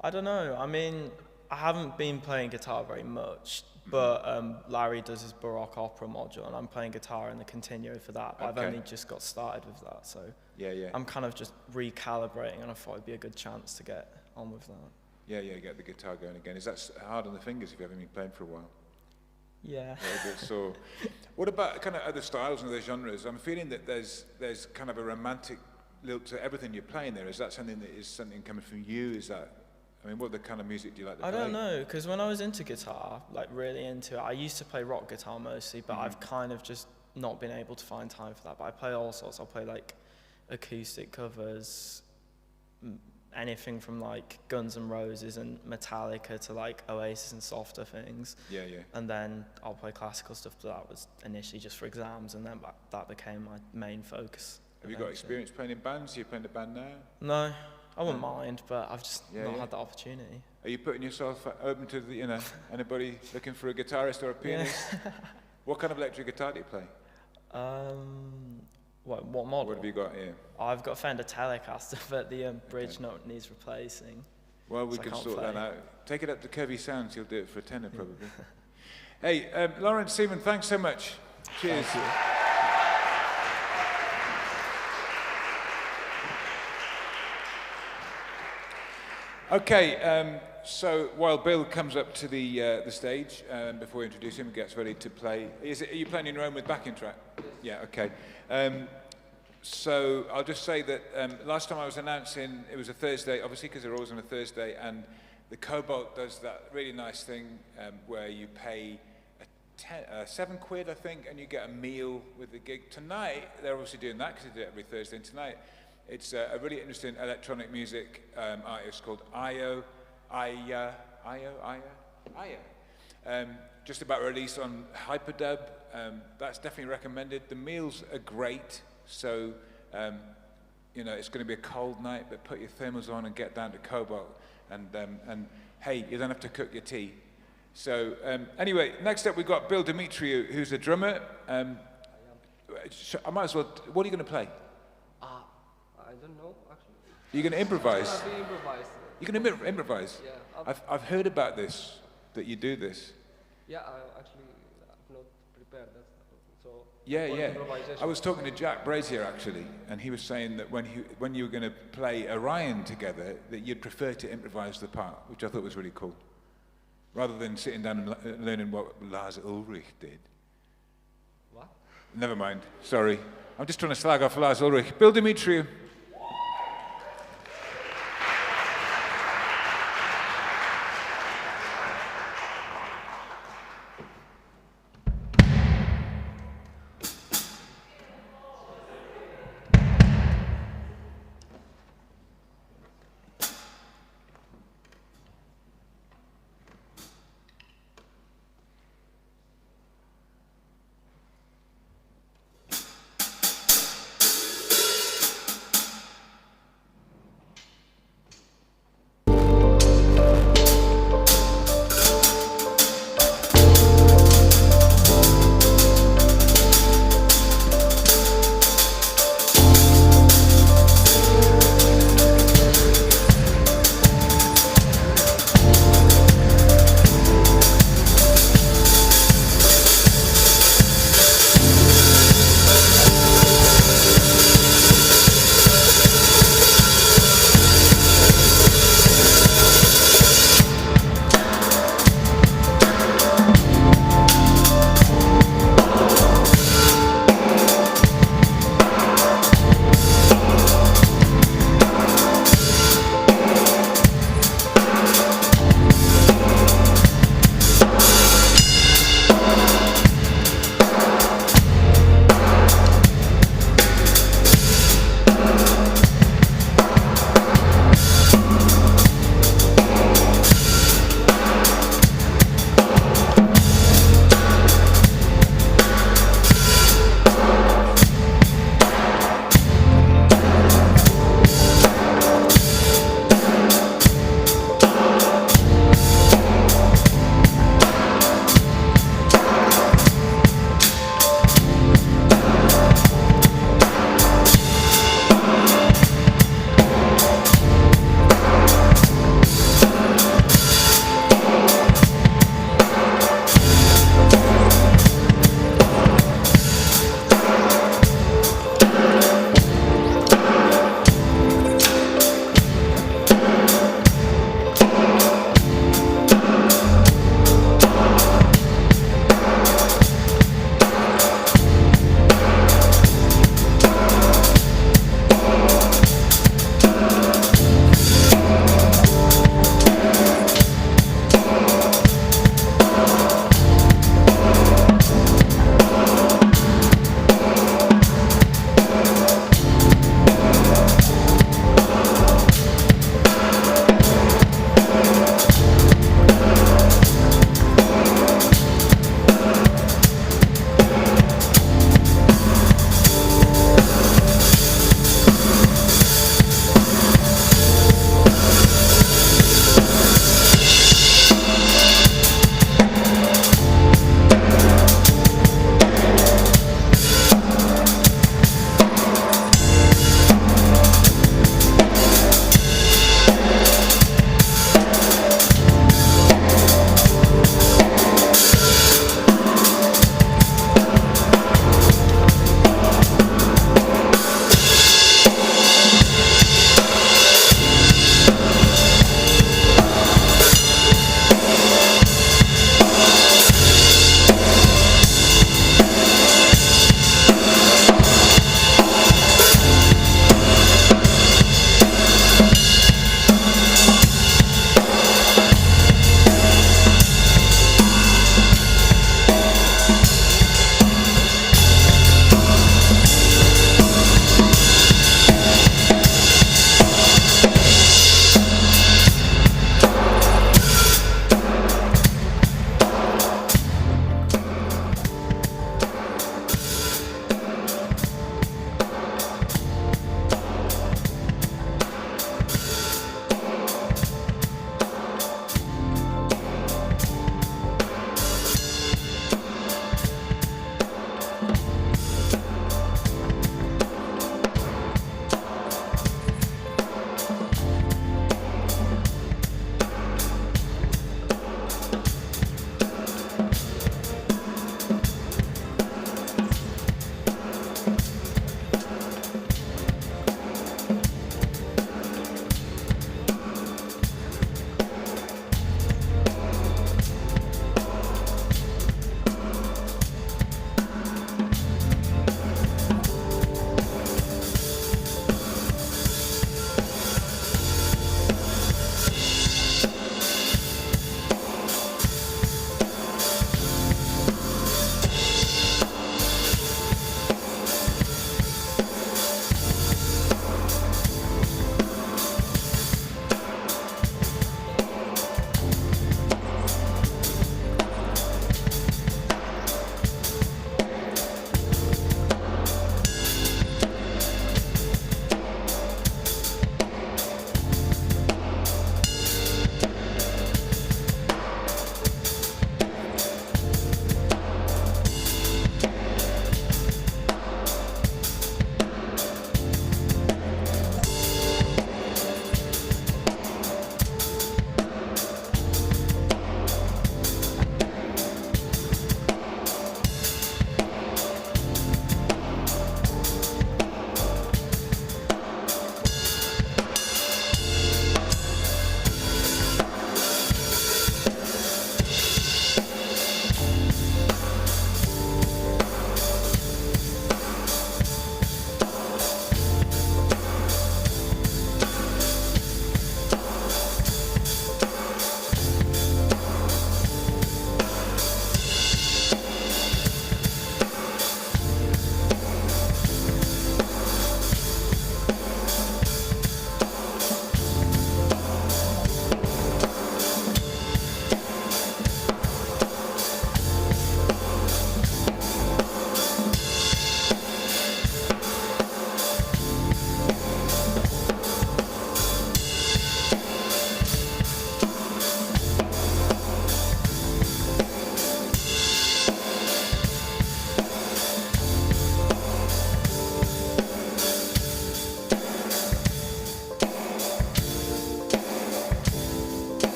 I don't know. I mean, I haven't been playing guitar very much, but Larry does his Baroque opera module, and I'm playing guitar in the continuo for that. But I've only just got started with that, so I'm kind of just recalibrating, and I thought it'd be a good chance to get on with that. Yeah, get the guitar going again. Is that hard on the fingers if you haven't been playing for a while? Yeah. A bit sore. What about kind of other styles and other genres? I'm feeling that there's kind of a romantic lilt to everything you're playing there. Is that something coming from you? What kind of music do you like to play? I don't know, because when I was into guitar, like really into it, I used to play rock guitar mostly, but I've kind of just not been able to find time for that. But I play all sorts. I'll play like acoustic covers, anything from like Guns N' Roses and Metallica to like Oasis and softer things. Yeah. And then I'll play classical stuff, but that was initially just for exams, and then that became my main focus. Have you got experience playing in bands? Are you playing a band now? No. I wouldn't mind, but I've just not had that opportunity. Are you putting yourself open to anybody looking for a guitarist or a pianist? Yeah. What kind of electric guitar do you play? What model? What have you got here? I've got a Fender Telecaster, but the bridge note needs replacing. Well, we can sort that out. Take it up to Kirby Sounds, you'll do it for a tenner probably. Hey, Lawrence Seaman, thanks so much. Cheers. Thank you. Okay, so while Bill comes up to the stage, before we introduce him and gets ready to play, are you playing in your own with backing track? Yeah, okay. So I'll just say that last time I was announcing, it was a Thursday, obviously because they're always on a Thursday, and the Cobalt does that really nice thing where you pay £7, I think, and you get a meal with the gig. Tonight, they're obviously doing that because they do it every Thursday, and tonight, it's a really interesting electronic music artist called Io. Just about release on Hyperdub. That's definitely recommended. The meals are great, so it's going to be a cold night, but put your thermals on and get down to Cobalt. And hey, you don't have to cook your tea. So anyway, next up we've got Bill Demetrius, who's a drummer. I might as well. What are you going to play? I don't know, actually. You're going to improvise? It's gonna be improvised. You're going to improvise? Yeah. I've heard about this, that you do this. Yeah, I'm not prepared. Yeah. I was talking to Jack Brazier, actually, and he was saying that when you were going to play Orion together, that you'd prefer to improvise the part, which I thought was really cool, rather than sitting down and learning what Lars Ulrich did. What? Never mind, sorry. I'm just trying to slag off Lars Ulrich. Bill Demetrius.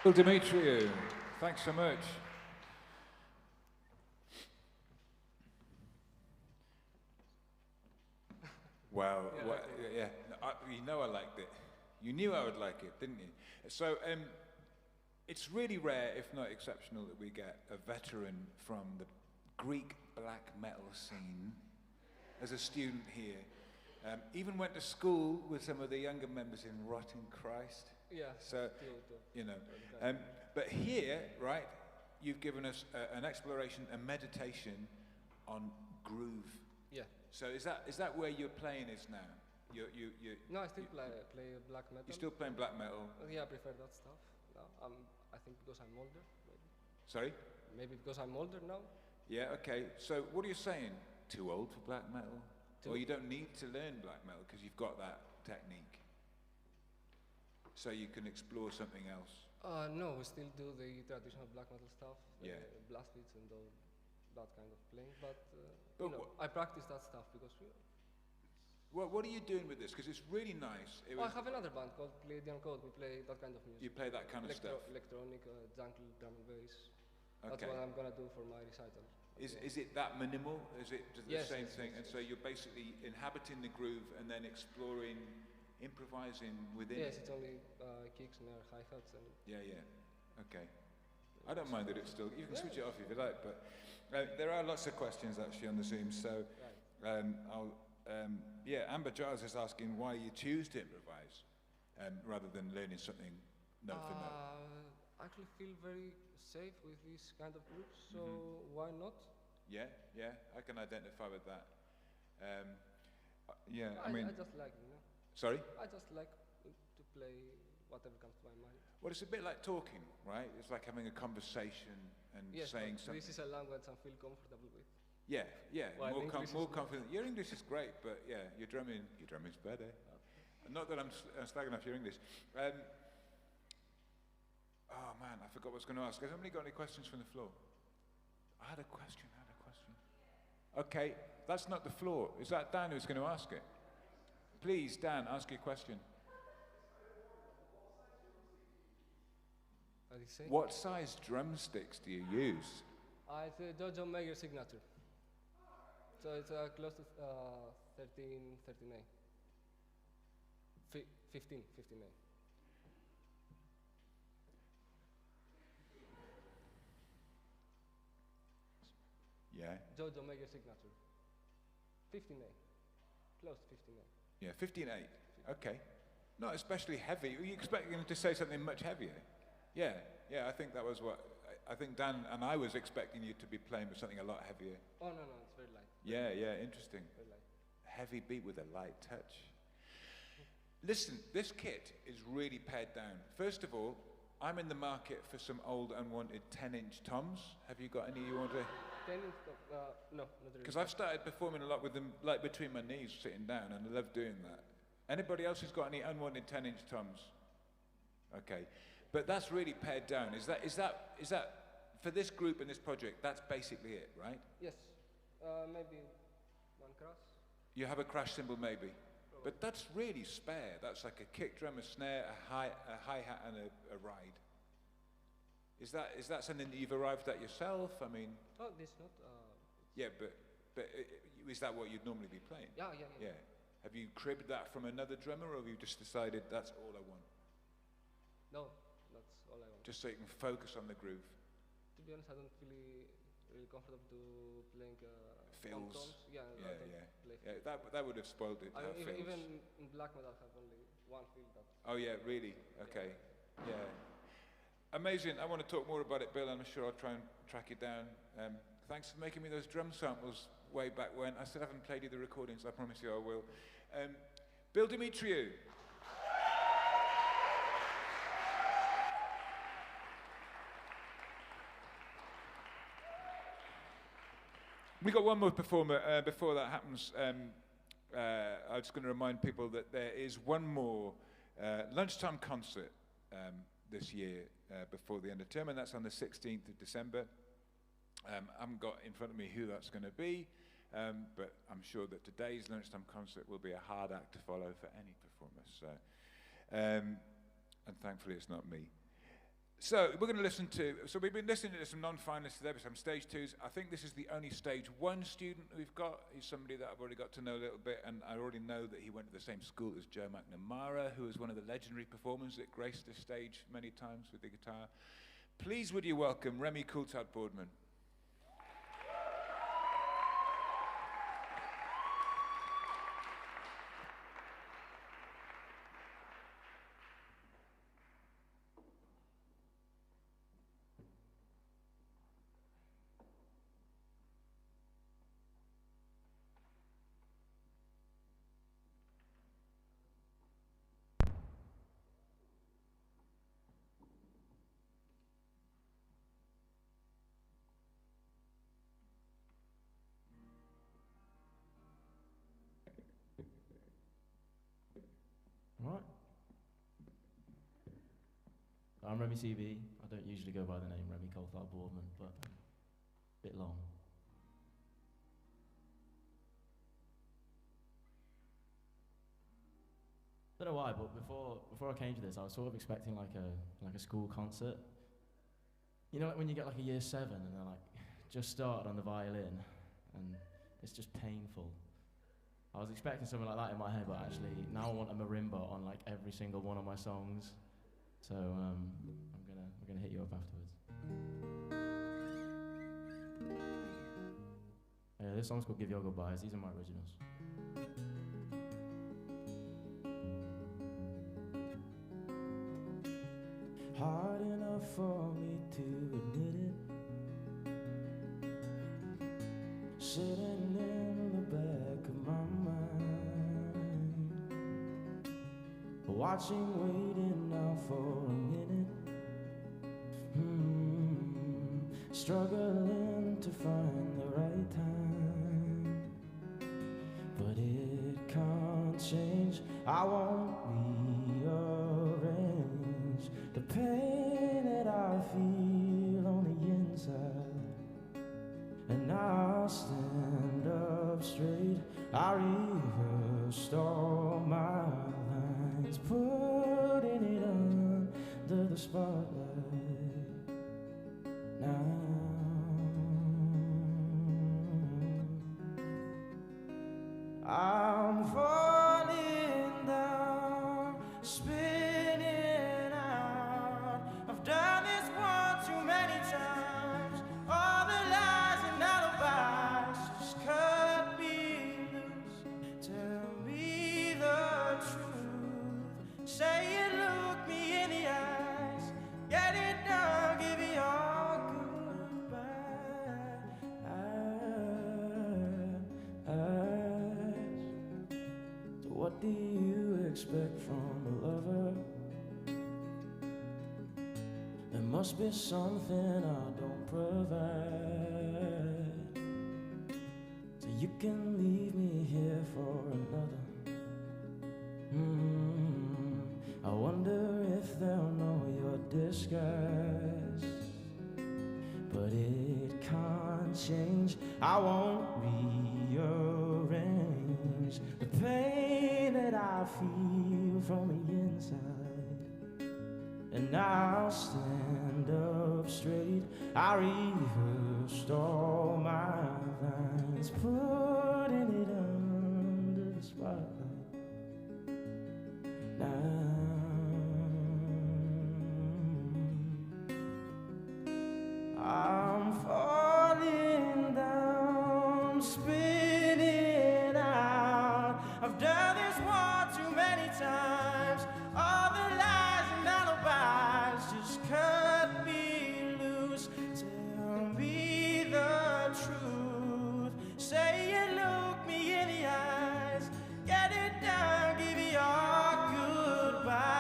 Bill Demetrius, thanks so much. Well, yeah, you know I liked it. You knew I would like it, didn't you? So it's really rare, if not exceptional, that we get a veteran from the Greek black metal scene as a student here. Even went to school with some of the younger members in Rotting Christ. Yeah. So, you know. But here, right, you've given us an exploration, a meditation on groove. Yeah. So is that where your playing is now? No, I still play black metal. You're still playing black metal? Yeah, I prefer that stuff. No, I think because I'm older. Maybe. Sorry? Maybe because I'm older now. Yeah, okay. So what are you saying? Too old for black metal? Or you don't need to learn black metal because you've got that technique? So you can explore something else? No, we still do the traditional black metal stuff. Yeah. Blast beats and all that kind of playing. But you know, I practice that stuff because what are you doing with this? Because it's really nice. I have another band called Pleiadian Code. We play that kind of music. You play that kind of stuff? Electronic, jungle, drum and bass. Okay. That's what I'm going to do for my recital. Is it that minimal? Is it the yes, same yes, thing? Yes, and so you're basically inhabiting the groove and then exploring, improvising within yes, it? it's only kicks, snare, hi-hats. And Yeah. Okay. I don't mind that it's still... You can switch it off if you like, but there are lots of questions actually on the Zoom, so Amber Giles is asking why you choose to improvise rather than learning something note for note. I actually feel very safe with this kind of groups, so why not? Yeah, I can identify with that. I just like, you know. Sorry? I just like to play whatever comes to my mind. Well, it's a bit like talking, right? It's like having a conversation and saying something. This is a language I feel comfortable with. Yeah, Well, more confident. Your English is great, but yeah, your drumming's better. Not that I'm slagging off your English. Oh man, I forgot what I was going to ask. Has anybody got any questions from the floor? I had a question. Okay, that's not the floor. Is that Dan who's going to ask it? Please, Dan, ask your question. What did you say? What size drumsticks do you use? It's a Jojo Mayer signature. So it's close to 13, 13A. 15A. Yeah. Jojo Mayer signature. 15A. Close to 15A. Yeah, 15.8. Okay. Not especially heavy. Were you expecting him to say something much heavier? Yeah, I think that was what... I think Dan and I was expecting you to be playing with something a lot heavier. Oh, no, it's very light. Yeah, interesting. Very light. Heavy beat with a light touch. Listen, this kit is really pared down. First of all, I'm in the market for some old unwanted 10-inch toms. Have you got any you want to... 10-inch tom? No, not really. Because I've started performing a lot with them, like between my knees, sitting down, and I love doing that. Anybody else who's got any unwanted 10-inch toms? Okay. But that's really pared down. Is that for this group and this project, that's basically it, right? Yes. Maybe one crash. You have a crash cymbal, maybe. But that's really spare. That's like a kick drum, a snare, a hi-hat, and a ride. Is that something that you've arrived at yourself? I mean... Oh, this not... Yeah, but is that what you'd normally be playing? Yeah. Have you cribbed that from another drummer, or have you just decided that's all I want? No, that's all I want. Just so you can focus on the groove? To be honest, I don't feel really comfortable to playing fills. toms. Yeah. That would have spoiled it. Even in black metal, I have only one fill. Oh yeah, really? Okay. Yeah. Amazing. I want to talk more about it, Bill. I'm sure I'll try and track it down. Thanks for making me those drum samples way back when. I still haven't played you the recordings. I promise you I will. Bill Demetrius. We got one more performer. Before that happens, I'm just going to remind people that there is one more lunchtime concert this year before the end of term, and that's on the 16th of December. I haven't got in front of me who that's going to be, but I'm sure that today's lunchtime concert will be a hard act to follow for any performer. So, and thankfully it's not me. So we're going to listen to, so we've been listening to some non-finalists today, but some stage twos. I think this is the only stage one student we've got. He's somebody that I've already got to know a little bit, and I already know that he went to the same school as Joe McNamara, who was one of the legendary performers that graced the stage many times with the guitar. Please would you welcome Remy Coulthard Boardman. Right. I'm Remy CV. I don't usually go by the name Remy Coulthard Boardman, but a bit long. Don't know why, but before I came to this, I was sort of expecting like a school concert. You know, like when you get like a year 7 and they're like just started on the violin, and it's just painful. I was expecting something like that in my head, but actually now I want a marimba on like every single one of my songs. So we're gonna hit you up afterwards. Yeah, this song's called Give Your Goodbyes. These are my originals. Hard enough for me to admit it. Sitting in the back of my mind, watching, waiting now for a minute. Struggling to find the right time, but it can't change. I won't rearrange the pain that I feel on the inside, and I'll stand up straight. I rehearsed all my lines, putting it under the spotlight now. I'm falling down, spinning out. I've done this one too many times. All the lies and alibis just cut me loose. Tell me the truth. Say it, look me in the eyes. Get it done, give it your goodbye. What do you expect from a lover? There must be something I don't provide, so you can leave me here for another. I wonder if they'll know your disguise, but it can't change. I won't rearrange the pain that I feel from the inside, and I'll stand up straight. I rehearsed all my lines, putting it under the spotlight now. I'm falling down, spinning out. I've done this one too many times. All the lies and alibis just cut me loose. Tell me the truth. Say it, look me in the eyes. Get it done, give me your goodbye.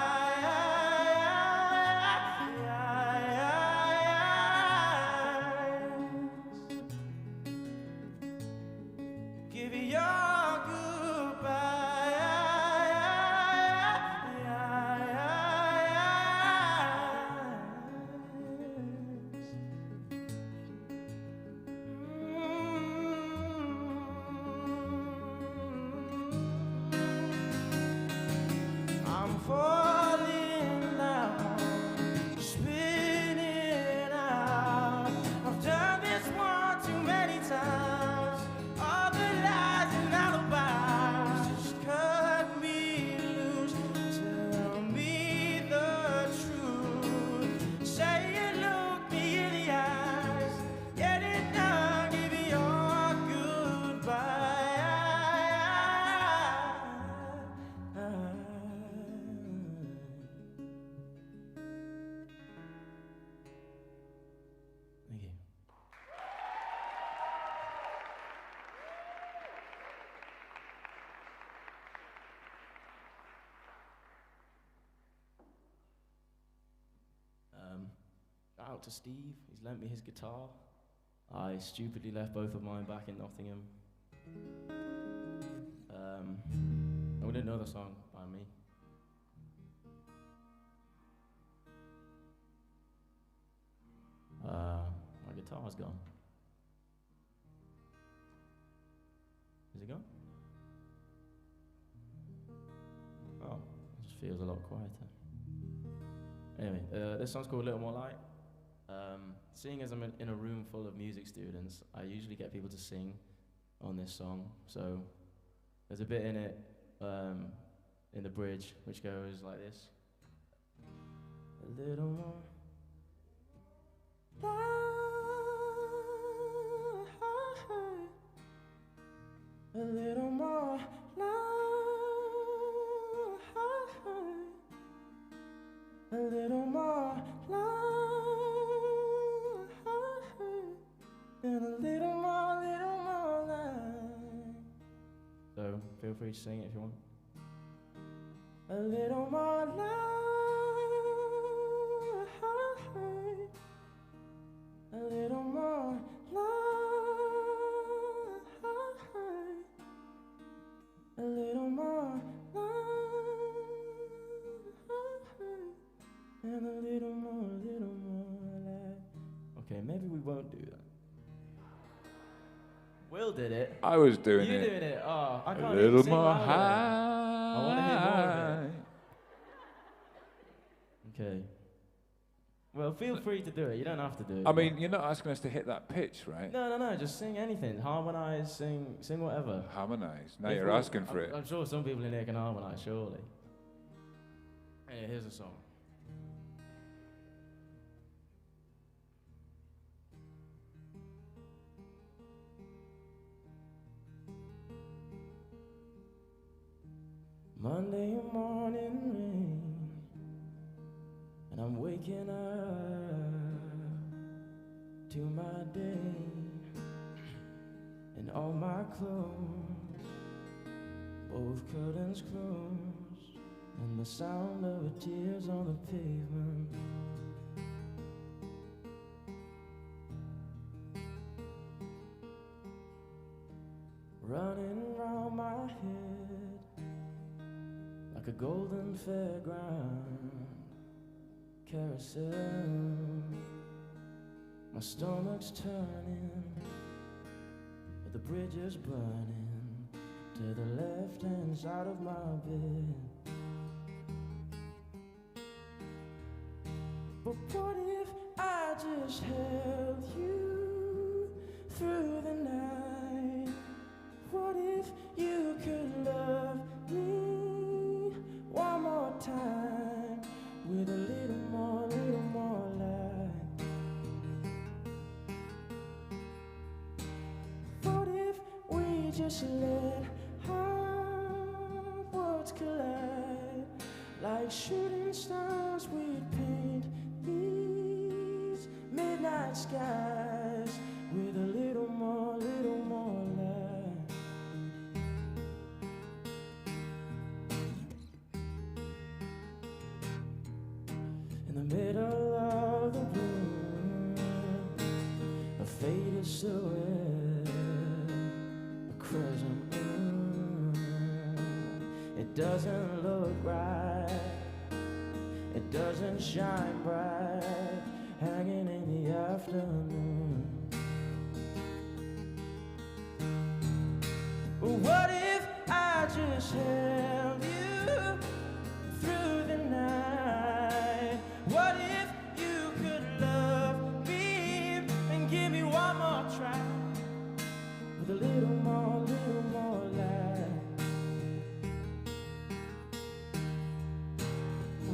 Give me your goodbye. I'm falling down, spinning out to Steve. He's lent me his guitar. I stupidly left both of mine back in Nottingham. I wouldn't know the song by me. My guitar's gone. Is it gone? Oh, it just feels a lot quieter. Anyway, this song's called A Little More Light. Seeing as I'm in a room full of music students, I usually get people to sing on this song. So there's a bit in it, in the bridge, which goes like this. A little more light. A little more light. A little more light. And a little more light. So feel free to sing it if you want. A little more light. A little more light. A little more light. And a little more light. Okay, maybe we won't do that. Will did it. I was doing it. You doing it? Oh, I can't A little sing more louder. high. I want to hear more of it. Okay. Well, feel free to do it. You don't have to do it. I mean, you're not asking us to hit that pitch, right? No. Just sing anything. Harmonise, sing whatever. Harmonise. Now If you're we- asking for it. I'm sure some people in here can harmonise, surely. Hey, here's a song. Monday morning rain, and I'm waking up to my day, and all my clothes, both curtains closed, and the sound of the tears on the pavement. Running round my head like a golden fairground carousel. My stomach's turning, but the bridge is burning to the left-hand side of my bed. But what if I just held you through the night? What if you could love me one more time with a little more light? What if we just let our worlds collide? Like shooting stars we'd paint these midnight skies with a little more light. In the middle of the room, a faded silhouette, a crescent moon. It doesn't look right, it doesn't shine bright, hanging in the afternoon. What if I just held you through the night? What if you could love me and give me one more try with a little more light?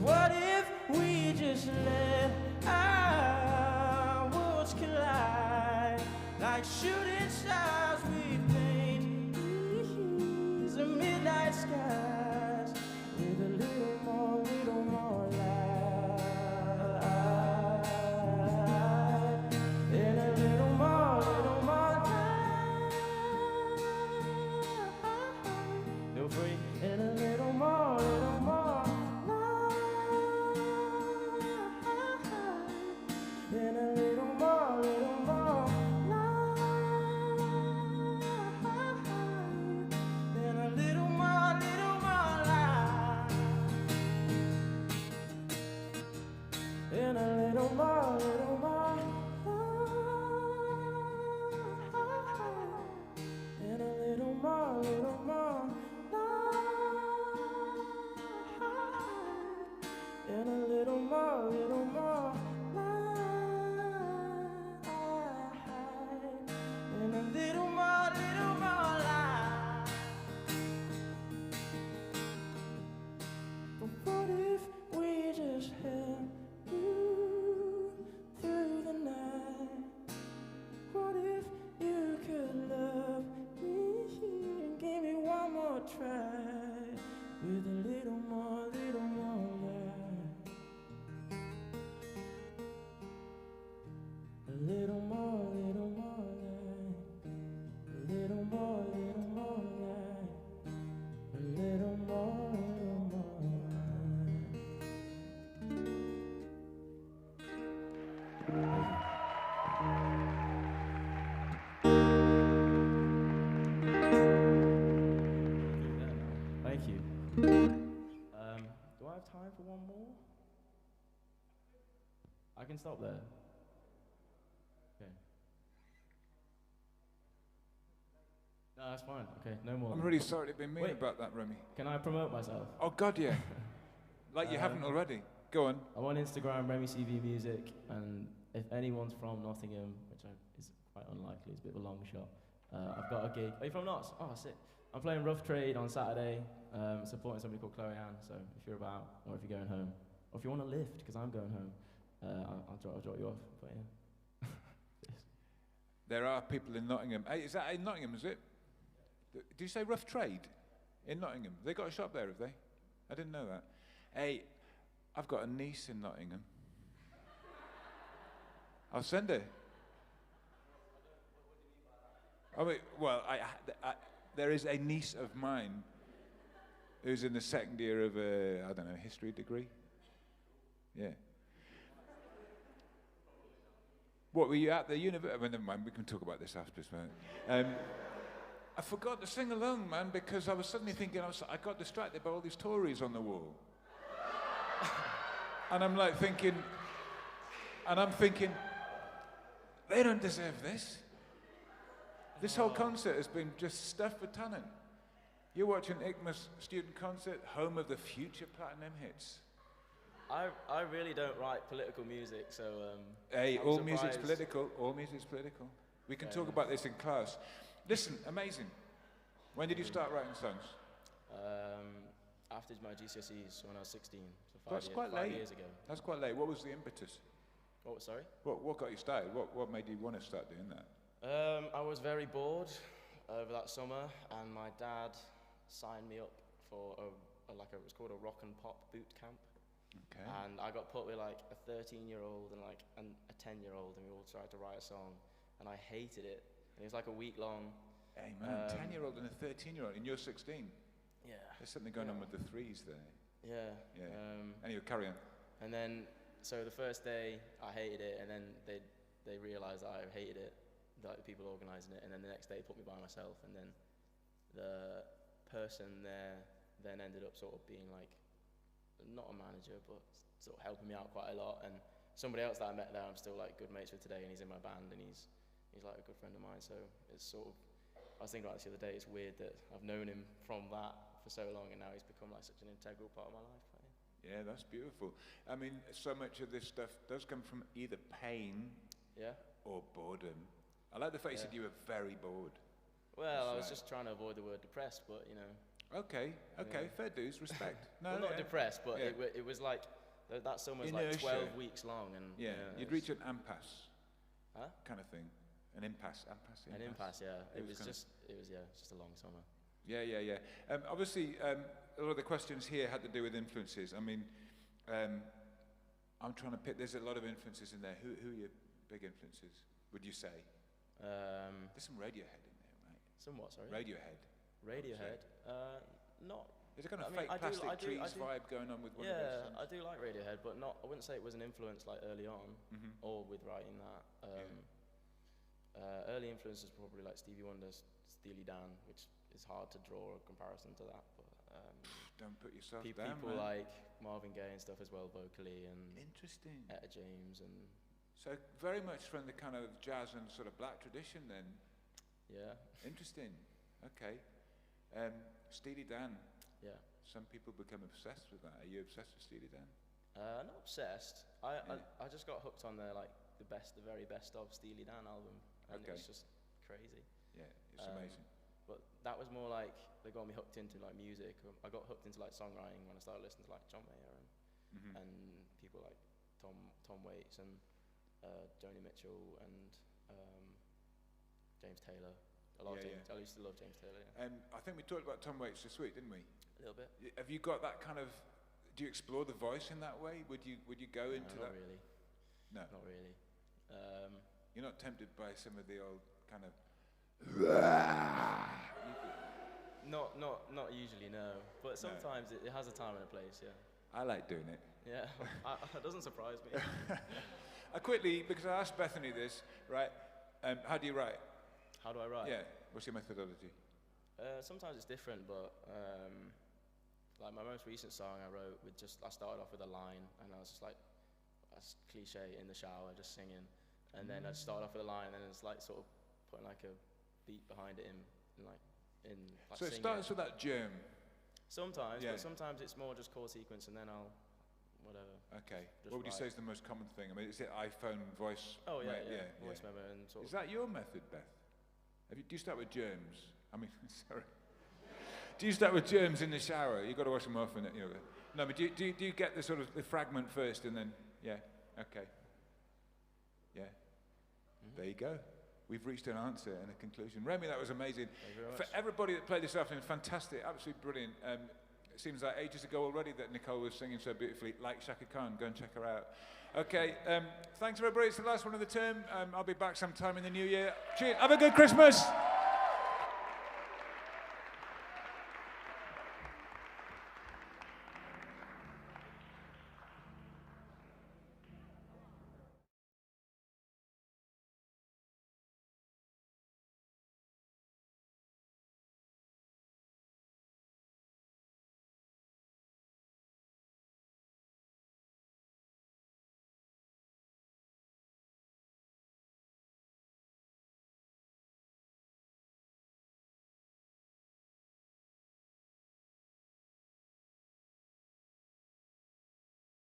What if we just let our worlds collide? Like shooting stars we paint these midnight skies try with a little more, yeah. A little more, yeah. A little more, yeah. A little more, yeah. Thank you. Do I have time for one more? I can stop there. Okay. No, that's fine. Okay, no more. I'm really sorry to be mean Wait. about that, Remy. Can I promote myself? Oh, God, yeah. Like you haven't already. Go on. I'm on Instagram, Remy CV Music, and if anyone's from Nottingham, is quite unlikely, it's a bit of a long shot, I've got a gig. Are you from Notts? Oh, sick. I'm playing Rough Trade on Saturday, supporting somebody called Chloe Ann, so if you're about, or if you're going home, or if you want to lift, because I'm going home, I'll drop you off, but yeah. There are people in Nottingham. Hey, is that in Nottingham, is it? Did you say Rough Trade in Nottingham? They got a shop there, have they? I didn't know that. Hey, I've got a niece in Nottingham. I'll send her. I mean, well, there is a niece of mine who's in the second year of a, I don't know, history degree. Yeah. What, were you at the university? Well, never mind, we can talk about this after this, man. I forgot to sing along, man, because I was suddenly thinking, I got distracted by all these Tories on the wall. And I'm like thinking, they don't deserve this. This whole concert has been just stuffed with talent. You're watching ICMuS student concert, home of the future platinum hits. I really don't write political music, so hey, I'm all surprised. music's political. All music's political. We can Fair talk enough. about this in class. Listen, amazing. When did you start writing songs? After my GCSEs when I was 16, so That's quite late. 5 years ago. That's quite late. What was the impetus? Oh, sorry? What got you started? What made you want to start doing that? I was very bored over that summer, and my dad signed me up for it was called a rock and pop boot camp. Okay. And I got put with like a 13-year-old and like a 10-year-old, and we all tried to write a song, and I hated it. And it was like a week long. Hey man, 10-year-old and a 13-year-old, and you're 16. Yeah. There's something going on with the threes there. Yeah. Yeah. Anyway, carry on. And then, so the first day I hated it, and then they realised that I hated it, like the people organising it, and then the next day put me by myself, and then the person there then ended up sort of being like, not a manager, but sort of helping me out quite a lot, and somebody else that I met there I'm still like good mates with today, and he's in my band, and he's like a good friend of mine, so it's sort of, I was thinking about this the other day, it's weird that I've known him from that for so long, and now he's become like such an integral part of my life. Yeah, that's beautiful. I mean, so much of this stuff does come from either pain or boredom. I like the fact you said you were very bored. Well, I was just trying to avoid the word depressed, but you know. Okay, fair dues, respect. No, well, not depressed, but it was like, that summer's like 12 weeks long. And you'd reach an impasse huh? kind of thing. An impasse. An impasse, yeah. It was just a long summer. Yeah. Obviously, a lot of the questions here had to do with influences. I mean, I'm trying to pick, there's a lot of influences in there. Who are your big influences, would you say? There's some Radiohead in there, right? Some what, sorry? Radiohead. Not. There's a kind of fake plastic trees vibe going on with one of those songs. Yeah, I do like Radiohead, but not. I wouldn't say it was an influence like early on, or with writing that. Early influences probably like Stevie Wonder's Steely Dan, which is hard to draw a comparison to that. But don't put yourself down, people man. like Marvin Gaye and stuff as well, vocally, and interesting. Etta James and. So very much from the kind of jazz and sort of black tradition, then. Yeah. Interesting. Okay. Steely Dan. Yeah. Some people become obsessed with that. Are you obsessed with Steely Dan? Not obsessed. I just got hooked on their like the very best of Steely Dan album, and it's just crazy. Yeah, it's amazing. But that was more like they got me hooked into like music. I got hooked into like songwriting when I started listening to like John Mayer and people like Tom Waits and Joni Mitchell and James Taylor. I used to love James Taylor. Yeah. I think we talked about Tom Waits this week, didn't we? A little bit. Have you got that kind of? Do you explore the voice in that way? Would you go into that? Not really. No. Not really. You're not tempted by some of the old kind of. Not usually, no. But sometimes it has a time and a place. Yeah. I like doing it. Yeah, that doesn't surprise me. Quickly, because I asked Bethany this, right? How do you write? How do I write? Yeah. What's your methodology? Sometimes it's different, but like my most recent song I wrote I started off with a line, and I was just like, that's cliche, in the shower, just singing, and then I started off with a line, and then it's like sort of putting like a beat behind it in so it starts with that germ. Sometimes, but sometimes it's more just chord sequence, and then I'll whatever. Okay. What would you say is the most common thing? I mean, is it iPhone voice? Oh yeah, voice memo and sort of. Is that your method, Beth? Do you start with germs? I mean, sorry. Do you start with germs in the shower? You've got to wash them off, and No, but do you get the sort of the fragment first, and then okay, There you go. We've reached an answer and a conclusion. Remy, that was amazing. Thank you very much. For everybody that played this afternoon, fantastic, absolutely brilliant. It seems like ages ago already that Nicole was singing so beautifully, like Shaka Khan. Go and check her out. Okay, thanks everybody. It's the last one of the term. I'll be back sometime in the new year. Cheers. Have a good Christmas.